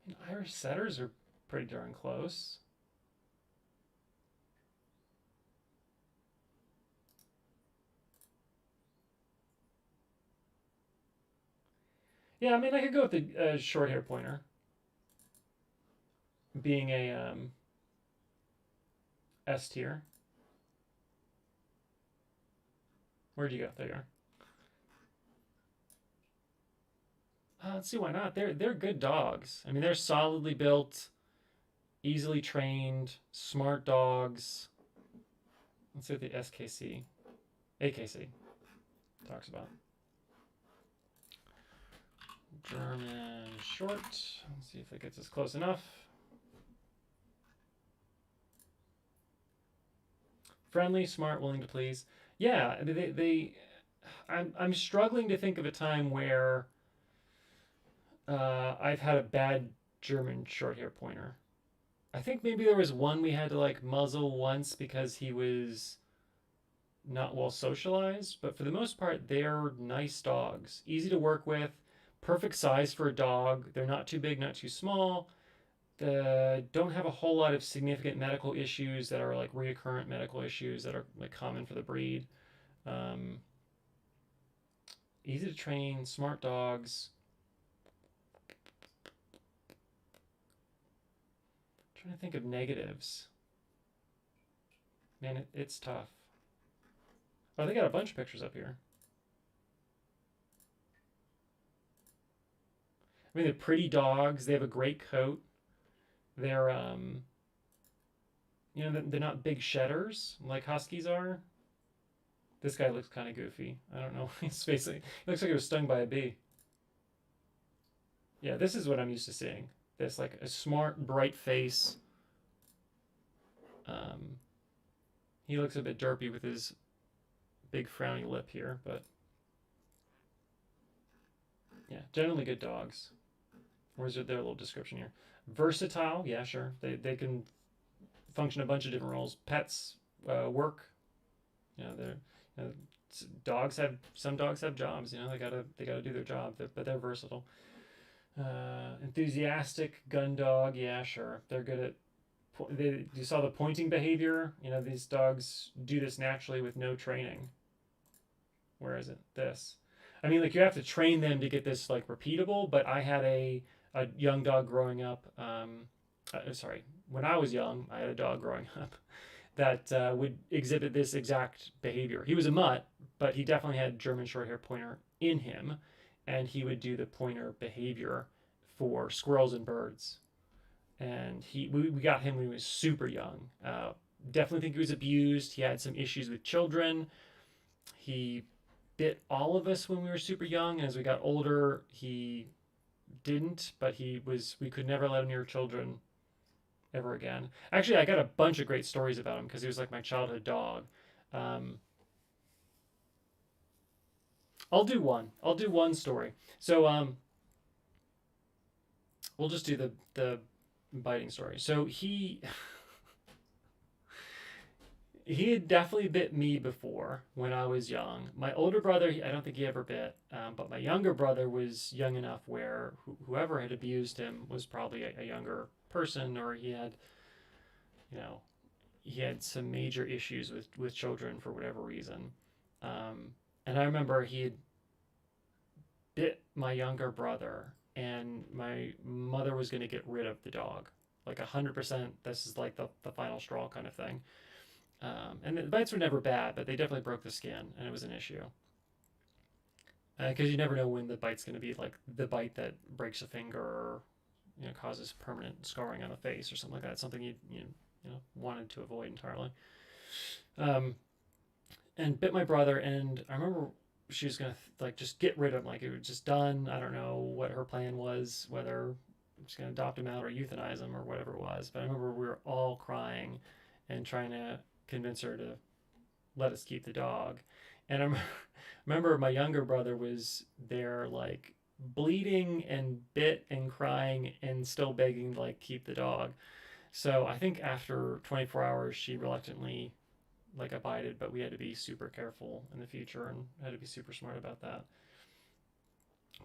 And Irish setters are pretty darn close. Yeah, I mean, I could go with the short hair pointer being a S tier. Where'd you go? There you are. Let's see, why not? They're good dogs. I mean, they're solidly built, easily trained, smart dogs. Let's see what the AKC talks about. German short. Let's see if it gets us close enough. Friendly, smart, willing to please. Yeah, I'm struggling to think of a time where I've had a bad German short hair pointer. I think maybe there was one we had to like muzzle once because he was not well socialized, but for the most part, they're nice dogs, easy to work with, perfect size for a dog. They're not too big, not too small. Don't have a whole lot of significant medical issues that are like reoccurrent medical issues that are like common for the breed. Um, Easy to train, smart dogs. I'm trying to think of negatives. Man, it's tough. Oh, they got a bunch of pictures up here. I mean, they're pretty dogs. They have a great coat. They're they're not big shedders like huskies are. This guy looks kind of goofy. I don't know. He's basically he looks like he was stung by a bee. Yeah, this is what I'm used to seeing. This like a smart, bright face. Um, he looks a bit derpy with his big frowny lip here, but yeah, generally good dogs. Where's their little description here? Versatile, yeah, sure. They can function a bunch of different roles. Pets, work. They're you know, dogs have some dogs have jobs. They gotta do their job, but they're versatile. Enthusiastic gun dog, yeah, sure. They're good at. You saw the pointing behavior. These dogs do this naturally with no training. Where is it? This. I mean, like you have to train them to get this like repeatable. But I had a young dog growing up. Sorry, when I was young, I had a dog growing up that would exhibit this exact behavior. He was a mutt, but he definitely had German Shorthair Pointer in him, and he would do the pointer behavior for squirrels and birds. And we got him when he was super young. Definitely think he was abused. He had some issues with children. He bit all of us when we were super young. As we got older, he didn't, but we could never let him near children ever again. Actually, I got a bunch of great stories about him because he was like my childhood dog. Um, I'll do one. I'll do one story. So we'll just do the biting story. So he had definitely bit me before when I was young. My older brother, I don't think he ever bit, but my younger brother was young enough where whoever had abused him was probably a younger person, or you know, he had some major issues with children for whatever reason. And I remember he had bit my younger brother, and my mother was going to get rid of the dog. Like 100%, this is like the final straw kind of thing. And the bites were never bad, but they definitely broke the skin, and it was an issue. Because you never know when the bite's going to be like the bite that breaks a finger or causes permanent scarring on the face or something like that. Something you wanted to avoid entirely. Um, and bit my brother, and I remember she was gonna like just get rid of him, like it was just done. I don't know what her plan was, whether she's gonna adopt him out or euthanize him or whatever it was. But I remember we were all crying and trying to convince her to let us keep the dog. And I remember remember my younger brother was there, like bleeding and bit and crying and still begging to like keep the dog. So I think after 24 hours, she reluctantly like abided, but we had to be super careful in the future and had to be super smart about that.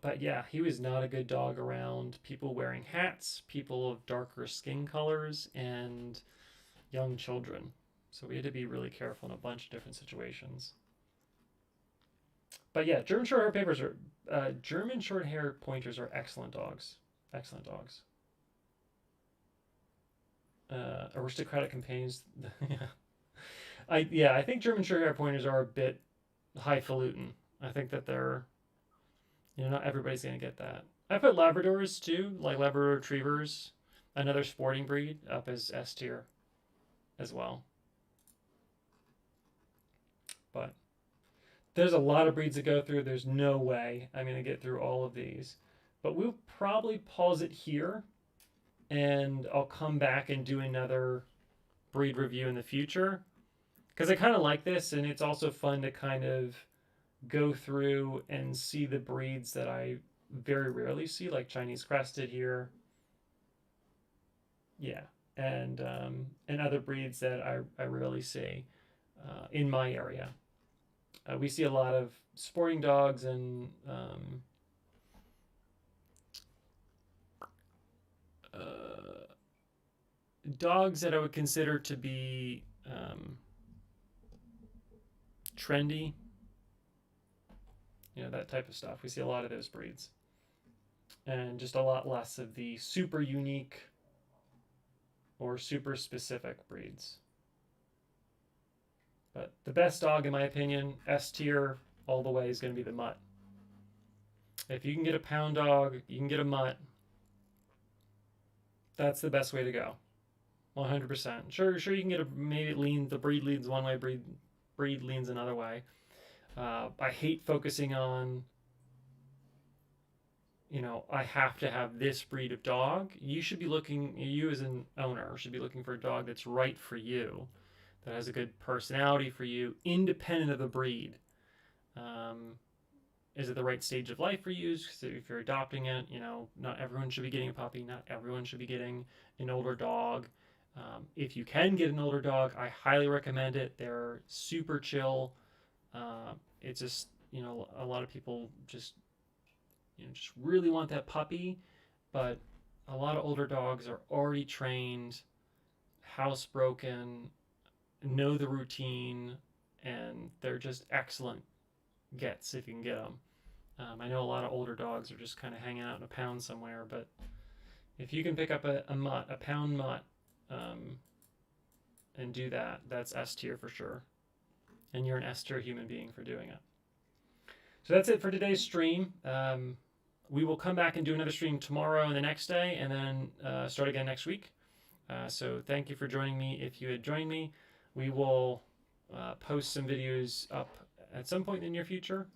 But yeah, he was not a good dog around people wearing hats, people of darker skin colors, and young children. So we had to be really careful in a bunch of different situations. But yeah, German short hair pointers are excellent dogs. Excellent dogs. Aristocratic companions. Yeah, I think German short hair pointers are a bit highfalutin. I think that they're, not everybody's gonna get that. I put Labradors too, like Labrador Retrievers, another sporting breed, up as S tier as well. But there's a lot of breeds to go through. There's no way I'm gonna get through all of these. But we'll probably pause it here, and I'll come back and do another breed review in the future because I kind of like this, and it's also fun to kind of go through and see the breeds that I very rarely see, like Chinese crested here. Yeah, and other breeds that I rarely see in my area. We see a lot of sporting dogs and uh, dogs that I would consider to be trendy, that type of stuff. We see a lot of those breeds, and just a lot less of the super unique or super specific breeds. But the best dog, in my opinion, S tier all the way, is going to be the mutt. If you can get a pound dog, you can get a mutt. That's the best way to go. 100%. Sure, you can get the breed leans one way, breed leans another way. I hate focusing on, I have to have this breed of dog. You as an owner should be looking for a dog that's right for you, that has a good personality for you, independent of the breed. Um, is it the right stage of life for you? So if you're adopting it, not everyone should be getting a puppy. Not everyone should be getting an older dog. If you can get an older dog, I highly recommend it. They're super chill. It's just, a lot of people just really want that puppy, but a lot of older dogs are already trained, housebroken, know the routine, and they're just excellent gets if you can get them. I know a lot of older dogs are just kind of hanging out in a pound somewhere, but if you can pick up a pound mutt, and do that, that's S tier for sure. And you're an S tier human being for doing it. So that's it for today's stream. We will come back and do another stream tomorrow and the next day, and then start again next week. So thank you for joining me. If you had joined me, we will post some videos up at some point in the near future.